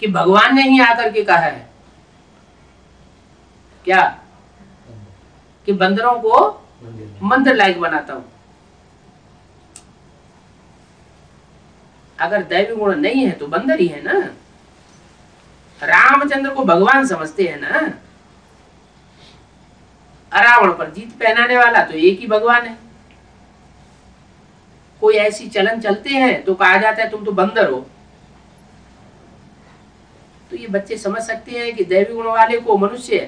S1: कि भगवान ने ही आकर के कहा है क्या कि बंदरों को मंदिर लायक बनाता हूं। अगर दैवी गुण नहीं है तो बंदर ही है ना। रामचंद्र को भगवान समझते हैं ना। रावण पर जीत पहनाने वाला तो एक ही भगवान है। कोई ऐसी चलन चलते हैं तो कहा जाता है तुम तो बंदर हो। तो ये बच्चे समझ सकते हैं कि दैवी गुण वाले को मनुष्य है,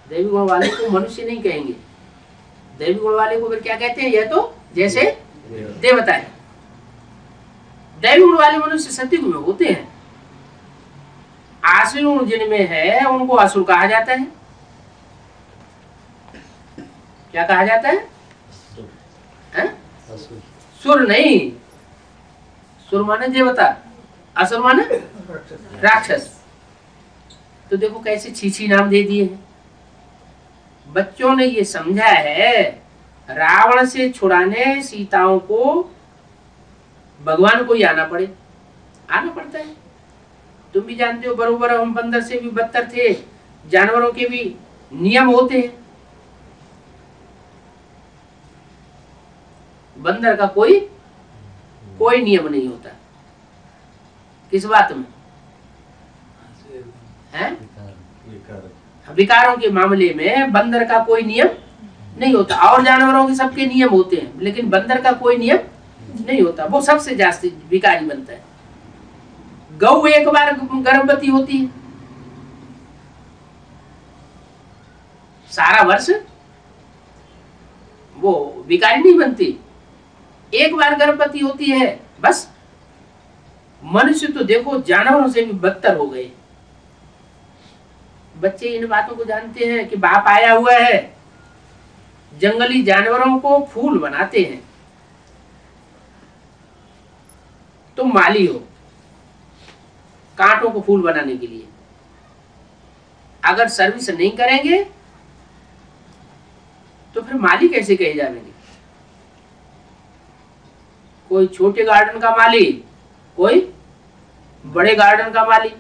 S1: दैवी गुण वाले को मनुष्य नहीं कहेंगे। दैवी गुण वाले को फिर क्या कहते हैं? यह तो जैसे देवता है। दैवी गुण वाले मनुष्य सत्युग में होते हैं। आसुरी गुण जिनमें है उनको असुर कहा जाता है। क्या कहा जाता है? सुर नहीं, सुर माने देवता, असुर माने राक्षस। तो देखो कैसे छीछी नाम दे दिए हैं। बच्चों ने ये समझा है रावण से छुड़ाने सीताओं को भगवान को ही आना पड़े, आना पड़ता है। तुम भी जानते हो बरोबर हम बंदर से भी बदतर थे। जानवरों के भी नियम होते हैं। बंदर का कोई नियम नहीं होता। किस बात में? है? विकारों के मामले में बंदर का कोई नियम नहीं होता। और जानवरों के सबके नियम होते हैं, लेकिन बंदर का कोई नियम नहीं होता। वो सबसे जास्ती विकारी बनता है। गौ एक बार गर्भवती होती है, सारा वर्ष वो विकारी नहीं बनती। एक बार गर्भवती होती है बस। मनुष्य तो देखो जानवरों से भी बदतर हो गए। बच्चे इन बातों को जानते हैं कि बाप आया हुआ है। जंगली जानवरों को फूल बनाते हैं। तुम माली हो कांटों को फूल बनाने के लिए। अगर सर्विस नहीं करेंगे तो फिर माली कैसे कहे जाएंगे? कोई छोटे गार्डन का माली, कोई बड़े गार्डन का माली।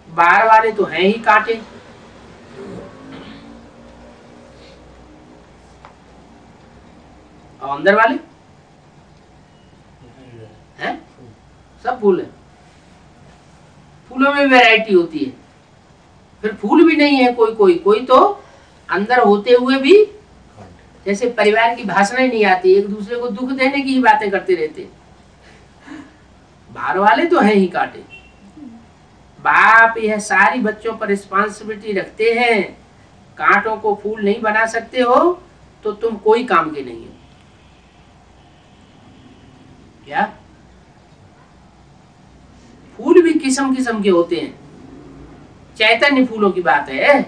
S1: बाहर वाले तो हैं ही कांटे, और अंदर वाले हैं सब फूल है। फूलों में वैरायटी होती है। फिर फूल भी नहीं है कोई तो अंदर होते हुए भी जैसे परिवार की भाषा ही नहीं आती, एक दूसरे को दुख देने की ही बातें करते रहते। बाहर वाले तो हैं ही कांटे। बाप यह सारी बच्चों पर रिस्पॉन्सिबिलिटी रखते हैं। कांटों को फूल नहीं बना सकते हो तो तुम कोई काम के नहीं हो। क्या? फूल भी किस्म किस्म के होते हैं। चैतन्य फूलों की बात है।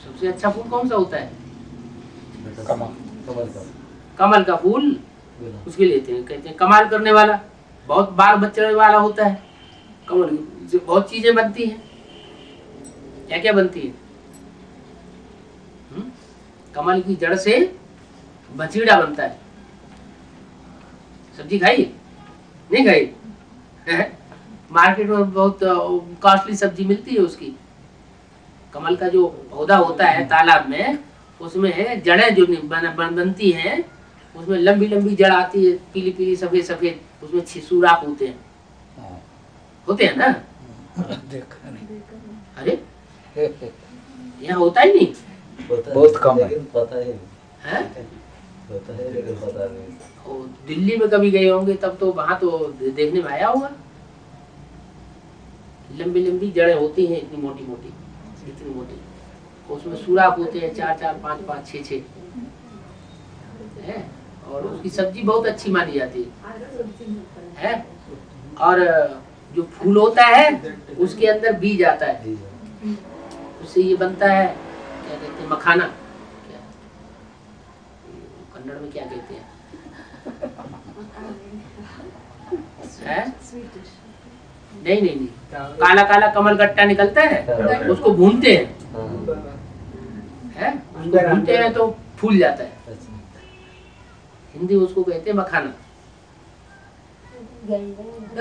S1: सबसे अच्छा फूल कौन सा होता है? कमल का फूल। उसके लेते हैं, कहते हैं कमाल करने वाला, बहुत बाल बच्चे वाला होता है। कमल से बहुत चीजें बनती हैं। क्या क्या बनती है? कमल की जड़ से बचीड़ा बनता है। सब्जी खाई नहीं खाई? मार्केट में बहुत कॉस्टली सब्जी मिलती है उसकी। कमल का जो पौधा होता है तालाब में, उसमें जड़ें जो बनती हैं, उसमें लंबी लंबी जड़ आती है, पीली पीली सफेद सफेद, उसमें सुराख होते हैं। होते हैं ना?
S2: देखा नहीं।
S1: अरे यहाँ होता ही नहीं,
S2: बहुत कम है।
S4: पता है
S1: है?
S4: होता है लेकिन पता नहीं।
S1: और दिल्ली में कभी गए होंगे तब तो वहां तो देखने में आया होगा। लंबी लंबी जड़ें होती हैं, इतनी मोटी मोटी, इतनी मोटी, उसमें सुराख होते हैं 4 4 5 5 6 6 है। और उसकी सब्जी बहुत अच्छी मानी जाती है। और जो फूल होता है उसके अंदर बीज आता है, उससे ये बनता है, क्या कहते हैं, मखाना। क्या कन्नड़ में क्या कहते हैं? है? नहीं नहीं नहीं, काला काला कमल गट्टा निकलता है, उसको भूनते हैं, उसको भूनते हैं तो फूल जाता है। हिंदी उसको कहते हैं मखाना।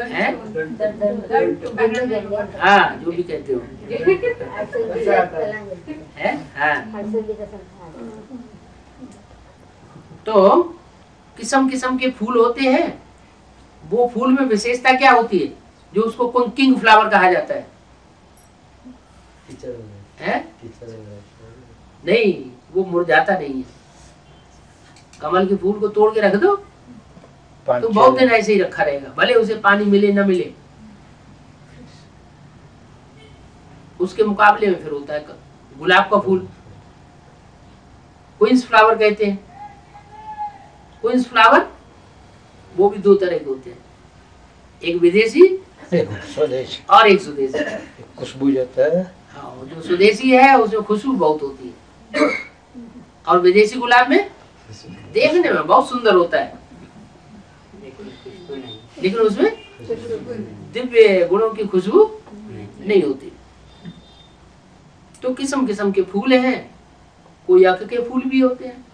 S1: है? हाँ, जो भी कहते हो। है? हाँ। तो किस्म किस्म के फूल होते हैं। वो फूल में विशेषता क्या होती है जो उसको किंग फ्लावर कहा जाता है? है? नहीं, वो मुरझाता नहीं है। कमल के फूल को तोड़ के रख दो तो बहुत दिन ऐसे ही रखा रहेगा, भले उसे पानी मिले न मिले। उसके मुकाबले में फिर होता है गुलाब का फूल, क्वींस फ्लावर कहते हैं। क्वींस फ्लावर वो भी 2 तरह के होते हैं, एक विदेशी
S2: एक स्वदेशी
S1: और एक स्वदेशी।
S2: खुशबू जाता है।
S1: हाँ, जो स्वदेशी है उसमें खुशबू बहुत होती है, और विदेशी गुलाब में देखने में बहुत सुंदर होता है, लेकिन उसमें दिव्य गुणों की खुशबू नहीं होती। तो किस्म किस्म के फूल हैं। कोई अक के फूल भी होते हैं।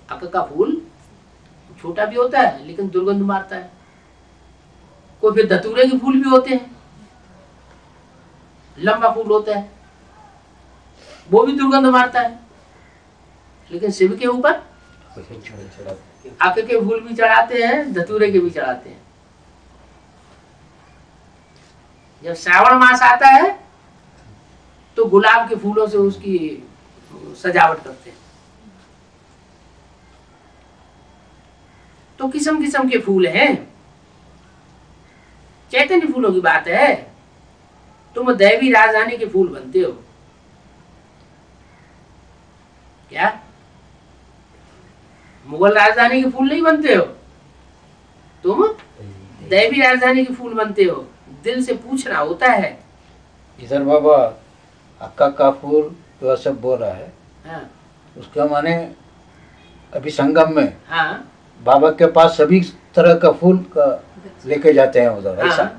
S1: अक का फूल छोटा भी होता है लेकिन दुर्गंध मारता है। कोई फिर धतूरे के फूल भी होते हैं, लंबा फूल होता है, वो भी दुर्गंध मारता है, लेकिन शिव के ऊपर अक के फूल भी चढ़ाते हैं, धतूरे के भी चढ़ाते हैं। जब श्रावण मास आता है तो गुलाब के फूलों से उसकी सजावट करते हैं। तो किस्म किस्म के फूल हैं। चैतन्य फूलों की बात है, तुम दैवी राजधानी के फूल बनते हो क्या? मुगल राजधानी के फूल नहीं बनते हो तुम, दैवी राजधानी के फूल बनते हो। दिल से पूछना होता है।
S2: इधर बाबा अक्का का फूल जो सब बोला है,
S1: हाँ,
S2: उसका माने अभी संगम में
S1: हाँ,
S2: बाबा के पास सभी तरह का फूल का लेके जाते हैं उधर,
S1: हाँ,
S2: ऐसा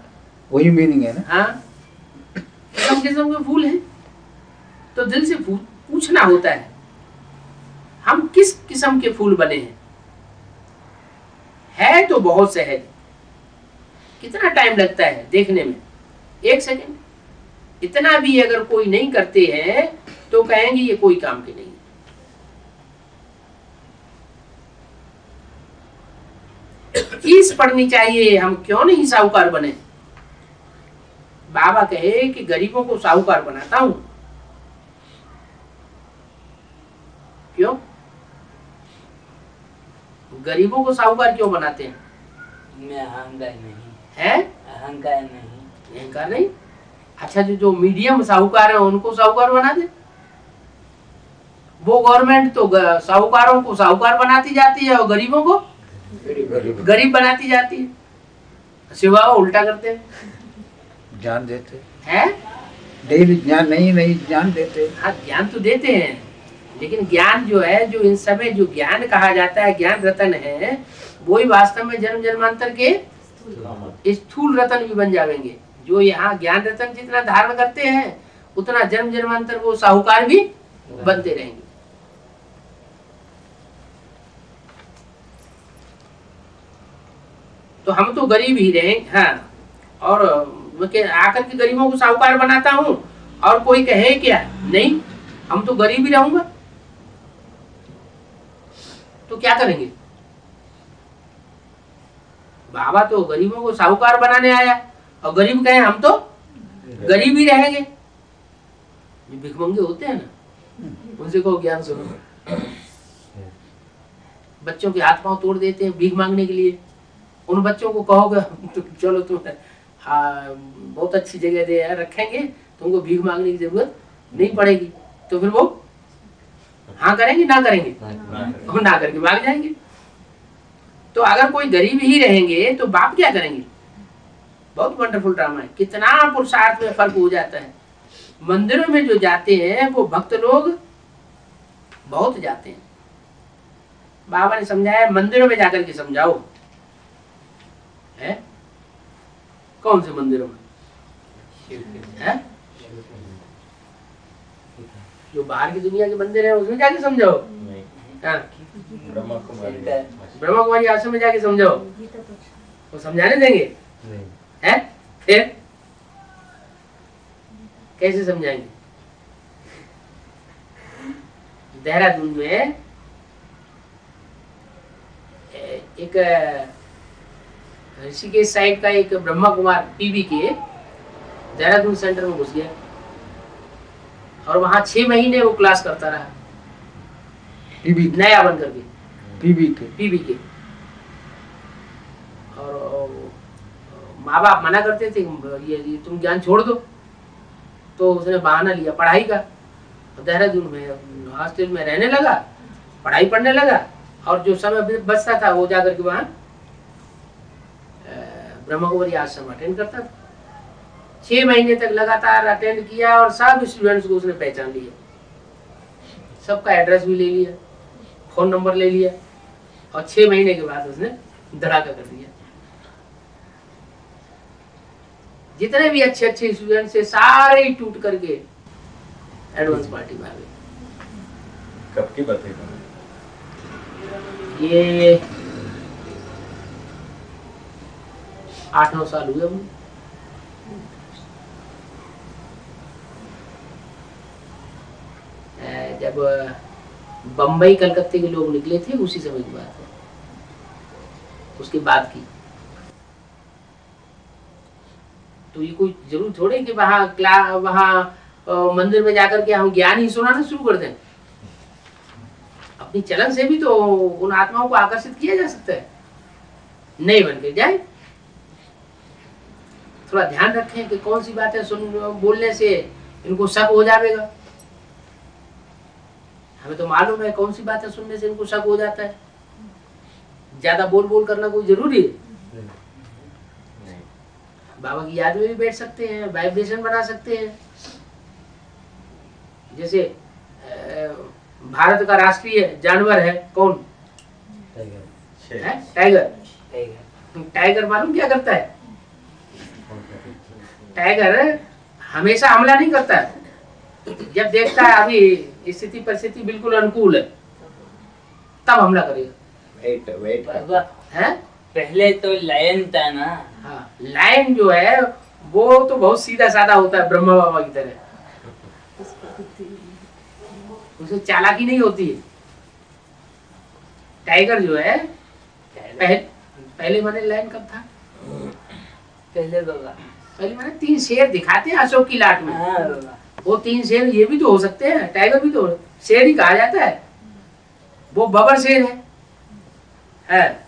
S2: वही मीनिंग है ना?
S1: हाँ, किस्म किस्म के फूल हैं। तो दिल से पूछना होता है हम किस किस्म के फूल बने हैं। है तो बहुत सहज, कितना टाइम लगता है देखने में, 1 सेकंड। इतना भी अगर कोई नहीं करते हैं तो कहेंगे ये कोई काम के नहीं। फीस पड़नी चाहिए, हम क्यों नहीं साहूकार बने। बाबा कहे कि गरीबों को साहूकार बनाता हूं। क्यों? गरीबों को साहूकार क्यों बनाते हैं?
S4: मैं अहंकार नहीं
S1: है?
S4: अहंकार नहीं।
S1: अहंकार नहीं? अच्छा, जो मीडियम साहूकार है उनको साहूकार बना दे। वो गवर्नमेंट तो साहूकारों को साहूकार बनाती जाती है और गरीबों को गरीब बनाती जाती है। सिवा उल्टा करते हैं,
S2: ज्ञान देते
S1: है?
S2: डेली ज्ञान नहीं ज्ञान देते।
S1: हाँ, ज्ञान तो देते हैं, लेकिन ज्ञान जो है, जो इन समय जो ज्ञान कहा जाता है, ज्ञान रतन है, वही वास्तव में जन्म जन्मांतर के स्थूल रतन भी बन जाएंगे। जो यहाँ ज्ञान रतन जितना धारण करते हैं उतना जन्म जन्मांतर वो साहूकार भी बनते रहेंगे। तो हम तो गरीब ही रहे। हाँ, और आकर के गरीबों को साहूकार बनाता हूँ और कोई कहे क्या, नहीं हम तो गरीब ही रहूंगा, तो क्या करेंगे? बाबा तो गरीबों को साहूकार बनाने आया और गरीब कहे हम तो गरीब ही रहेंगे। ये भिखमंगे होते हैं ना, उनसे कहो ज्ञान सुनो। बच्चों के हाथ पांव तोड़ देते हैं भीख मांगने के लिए। उन बच्चों को कहोगे चलो तुम हाँ बहुत अच्छी जगह दे रखेंगे, तुमको भीख मांगने की जरूरत नहीं पड़ेगी, तो फिर वो हाँ करेंगे ना करेंगे? वो ना करके भाग जाएंगे। तो अगर कोई गरीब ही रहेंगे तो बाप क्या करेंगे? बहुत वंडरफुल ड्रामा है, कितना पुरुषार्थ में फर्क हो जाता है। मंदिरों में जो जाते हैं वो भक्त लोग बहुत जाते हैं। बाबा ने समझाया मंदिरों में जाकर के समझाओ। है कौन से मंदिरों में? है जो बाहर की दुनिया के मंदिर है उसमें जाके समझाओ। हाँ,
S3: ब्रह्मा
S1: कुमारी आश्रम में जाके समझाओ, वो समझाने देंगे? है फिर कैसे समझाएंगे? देहरादून में एक ऋषिकेश साइड का एक ब्रह्मा कुमार पीबी के देहरादून सेंटर में घुस गया और वहां 6 महीने वो क्लास करता रहा, नया बन करके पीबी के। और माँ बाप मना करते थे ये तुम ज्ञान छोड़ दो, तो उसने बहाना लिया पढ़ाई का। देहरादून में हॉस्टल में रहने लगा, पढ़ाई पढ़ने लगा और जो समय बचता था वो जाकर के वहाँ ब्रह्मा कुमारी आश्रम अटेंड करता था। 6 महीने तक लगातार अटेंड किया और सब स्टूडेंट्स को उसने पहचान लिया, सबका एड्रेस भी ले लिया, फोन नंबर ले लिया और 6 महीने के बाद उसने धड़ाका कर दिया। जितने भी अच्छे अच्छे स्टूडेंट से सारे ही टूट करके एडवांस पार्टी में आ गए।
S3: कब की बात है?
S1: ये 8-9 साल हुए हम। जब बम्बई कलकत्ते के लोग निकले थे उसी समय की बात है, उसके बाद की। तो ये कोई जरूर थोड़े कि वहाँ मंदिर में जाकर के हम ज्ञान ही सुनाना शुरू कर दें। अपनी चलन से भी तो उन आत्माओं को आकर्षित किया जा सकता है, नहीं बन के जाए। थोड़ा ध्यान रखें कि कौन सी बातें बोलने से इनको शक हो जाएगा। हमें तो मालूम है कौन सी बातें सुनने से इनको शक हो जाता है। ज्यादा बोल करना कोई जरूरी है? बाबा की याद में भी बैठ सकते हैं, वाइब्रेशन बना सकते हैं। जैसे भारत का राष्ट्रीय जानवर है कौन? टाइगर। टाइगर मालूम क्या करता है? टाइगर हमेशा हमला नहीं करता है। जब देखता है अभी स्थिति परिस्थिति बिल्कुल अनुकूल है तब हमला करेगा।
S3: वेट
S1: है
S4: पहले तो लायन था ना।
S1: हाँ, लायन जो है वो तो बहुत सीधा साधा होता है, ब्रह्मा बाबा की तरह। उसे चालाकी नहीं होती है। टाइगर जो है पहले माने लायन कब था?
S4: पहले बाबा,
S1: पहले माने 3 शेर दिखाते हैं अशोक की लाट में।
S4: हाँ बाबा,
S1: वो 3 शेर ये भी तो हो सकते हैं, टाइगर भी तो शेर ही कहा जाता है। वो बबर शेर है।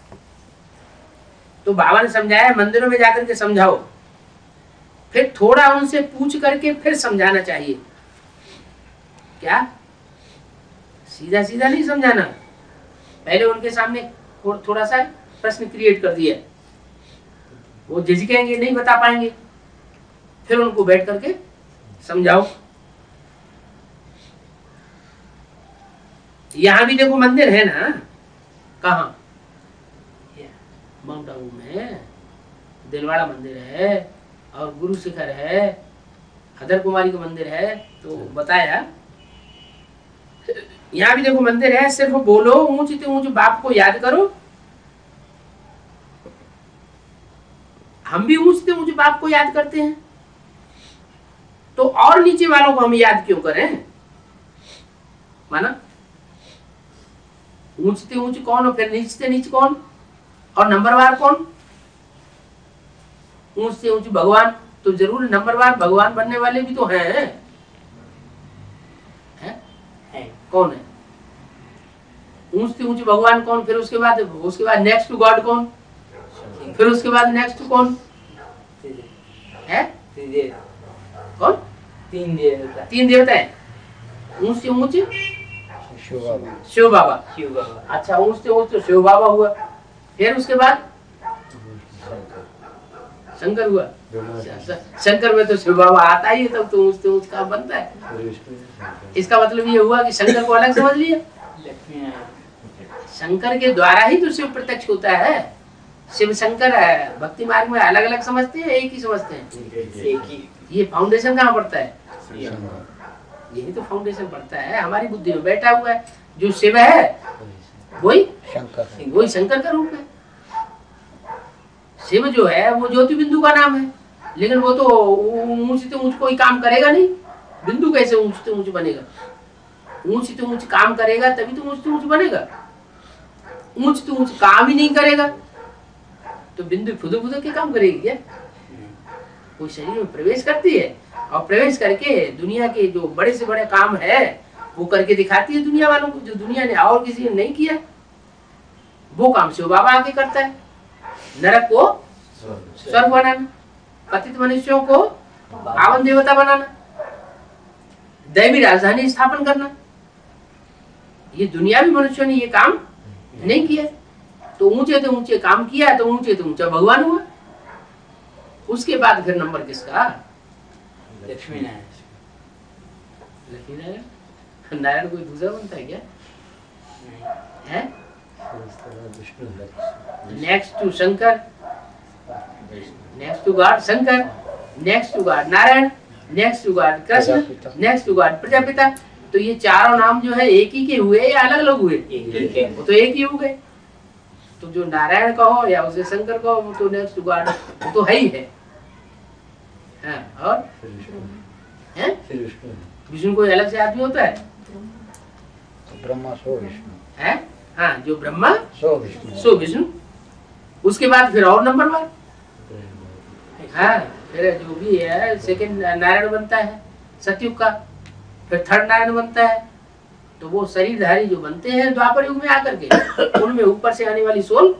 S1: तो बाबा ने समझाया मंदिरों में जाकर के समझाओ, फिर थोड़ा उनसे पूछ करके फिर समझाना चाहिए। क्या सीधा सीधा नहीं समझाना, पहले उनके सामने थोड़ा सा प्रश्न क्रिएट कर दिया, वो झिझकेंगे नहीं बता पाएंगे, फिर उनको बैठ करके समझाओ। यहाँ भी देखो मंदिर है ना, कहाँ? माउंट आबू में दिलवाड़ा मंदिर है और गुरु शिखर है, हदर कुमारी का मंदिर है। तो बताया यहाँ भी देखो मंदिर है। सिर्फ बोलो ऊंच से ऊंच बाप को याद करो हम भी ऊंचते ऊंचे बाप को याद करते हैं, तो और नीचे वालों को हम याद क्यों करें? माना ऊंचते ऊंचे कौन और फिर नीचते नीचे कौन और नंबरवार कौन? ऊंचते ऊंचे भगवान, तो जरूर नंबरवार भगवान बनने वाले भी तो हैं। कौन है ऊंचते ऊंचे भगवान? कौन? फिर उसके बाद नेक्स्ट टू गॉड कौन? फिर उसके बाद नेक्स्ट टू कौन है? कौन?
S4: तीन देवता।
S1: तीन देवता है ऊंचे ऊंचे।
S2: शिव बाबा।
S1: शिव बाबा।
S4: शिव बाबा।
S1: अच्छा, ऊंचते ऊंचे शिव बाबा हुआ, फिर उसके बाद शंकर हुआ। शंकर में तो शिव बाबा आता ही है, तब तो ऊंचते ऊंच का बनता है। इसका मतलब ये हुआ कि शंकर को अलग समझ लिया।
S4: लक्ष्मी नारायण।
S1: शंकर के द्वारा ही तो शिव प्रत्यक्ष होता है। शिव शंकर है, भक्ति मार्ग में अलग अलग समझते हैं, एक ही समझते हैं।
S4: एक ही।
S1: ये फाउंडेशन कहाँ पड़ता है? यही तो फाउंडेशन पड़ता है, हमारी बुद्धि में बैठा हुआ है। जो शिव है वही शंकर का रूप है। शिव जो है वो ज्योति बिंदु का नाम है, लेकिन वो तो ऊंच से ऊंच कोई काम करेगा नहीं। बिंदु कैसे ऊंच से ऊंच बनेगा? ऊंच से ऊंच काम करेगा तभी तो ऊंच से ऊंच बनेगा। ऊंच से ऊंच काम ही नहीं करेगा तो बिंदु फुदू फुदू के काम करेगी क्या? कोई शरीर में प्रवेश करती है और प्रवेश करके दुनिया के जो बड़े से बड़े काम है वो करके दिखाती है दुनिया वालों को, जो दुनिया ने और किसी ने नहीं किया। वो काम शिव बाबा आके करता है। नरक को स्वर्ग बनाना, पतित मनुष्यों को पावन देवता बनाना, दैवी राजधानी स्थापन करना। ये दुनियावी मनुष्यों ने ये काम नहीं किया, तो ऊंचे से ऊंचे काम किया तो ऊंचे से ऊंचा भगवान हुआ। उसके बाद फिर नंबर किसका?
S4: लक्ष्मी नारायण।
S1: लक्ष्मी नारायण। नारायण कोई दूसरा बनता है क्या? है? Next to Shankar, next to God Shankar, next to God Narayan, next to God Krishna, next to God Prajapita. तो ये चारों नाम जो है एक ही के हुए या अलग अलग हुए? वो तो एक ही हो गए। तो जो नारायण कहो या उसे शंकर कहो, वो तो नेक्स्ट टू गॉड वो तो है ही है। हाँ, और हैं? विष्णु कोई अलग से आदमी होता है?
S2: ब्रह्मा सो विष्णु
S1: है? हाँ, जो ब्रह्मा
S2: सो विष्णु
S1: सो विष्णु। उसके बाद फिर और नंबर वन। हाँ, फिर जो भी है सेकंड नारायण बनता है सतयुग का, फिर थर्ड नारायण बनता है। तो वो शरीरधारी जो बनते हैं द्वापर युग में आकर के, उनमें ऊपर से आने वाली सोल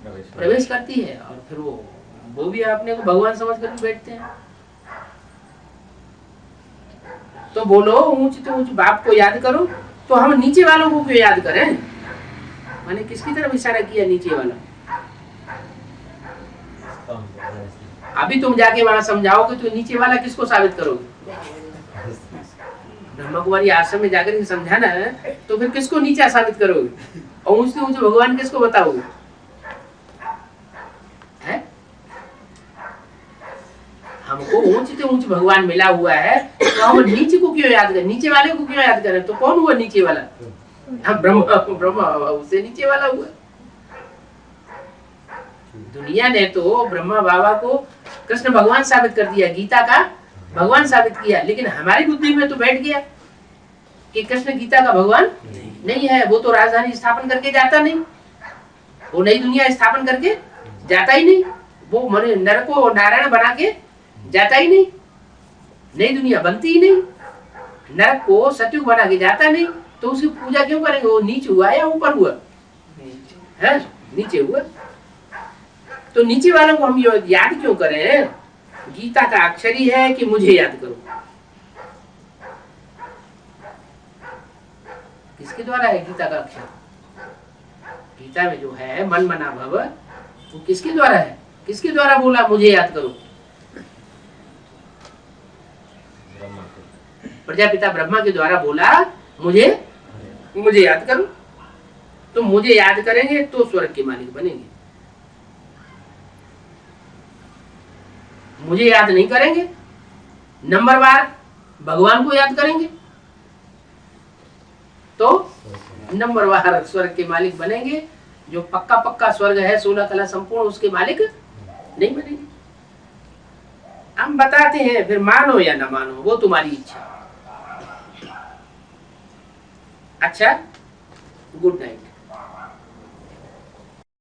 S1: प्रवेश करती है और फिर वो भी अपने को भगवान समझ कर बैठते हैं। तो बोलो ऊंच तो ऊंच बाप को याद करो, तो हम नीचे वालों को क्यों याद करें? मैंने किसकी तरफ इशारा किया? नीचे वाला। अभी तुम जाके वहां समझाओगे तो नीचे वाला किसको साबित करोगे? ब्रह्मा कुमारी आश्रम में जाकर के समझाना है तो फिर किसको नीचा साबित करोगे? और ऊंचे ऊंचे भगवान किसको बताओगे? है? हमको ऊंचे से ऊंचे भगवान मिला हुआ है, तो हम नीचे को क्यों याद करें? नीचे वाले को क्यों याद करें? तो कौन हुआ नीचे वाला? हम ब्रह्मा उससे नीचे वाला हुआ। दुनिया ने तो ब्रह्मा बाबा को कृष्ण भगवान साबित कर दिया, गीता का भगवान साबित किया, लेकिन हमारी बुद्धि में तो बैठ गया कि कृष्ण गीता का भगवान नहीं है। वो तो राजधानी स्थापन करके जाता नहीं, वो नई दुनिया स्थापन करके जाता ही नहीं, वो नर को नारायण बना के जाता ही नहीं, नई दुनिया बनती ही नहीं, नर को सतयुग बना के जाता नहीं। तो उसकी पूजा क्यों करेंगे? वो नीचे हुआ या ऊपर हुआ? है नीचे हुआ। तो नीचे वालों को हम याद क्यों करें? गीता का अक्षर ही है कि मुझे याद करो। किसके द्वारा है गीता का अक्षर? गीता में जो है मन मना भव, वो किसके द्वारा है? किसके द्वारा बोला मुझे याद करो? प्रजापिता ब्रह्मा के द्वारा बोला मुझे याद करो। तो मुझे याद करेंगे तो स्वर्ग के मालिक बनेंगे। मुझे याद नहीं करेंगे, नंबरवार भगवान को याद करेंगे तो नंबरवार स्वर्ग के मालिक बनेंगे। जो पक्का पक्का स्वर्ग है 16 कला संपूर्ण, उसके मालिक नहीं बनेंगे। हम बताते हैं, फिर मानो या ना मानो वो तुम्हारी इच्छा। अच्छा, गुड नाइट।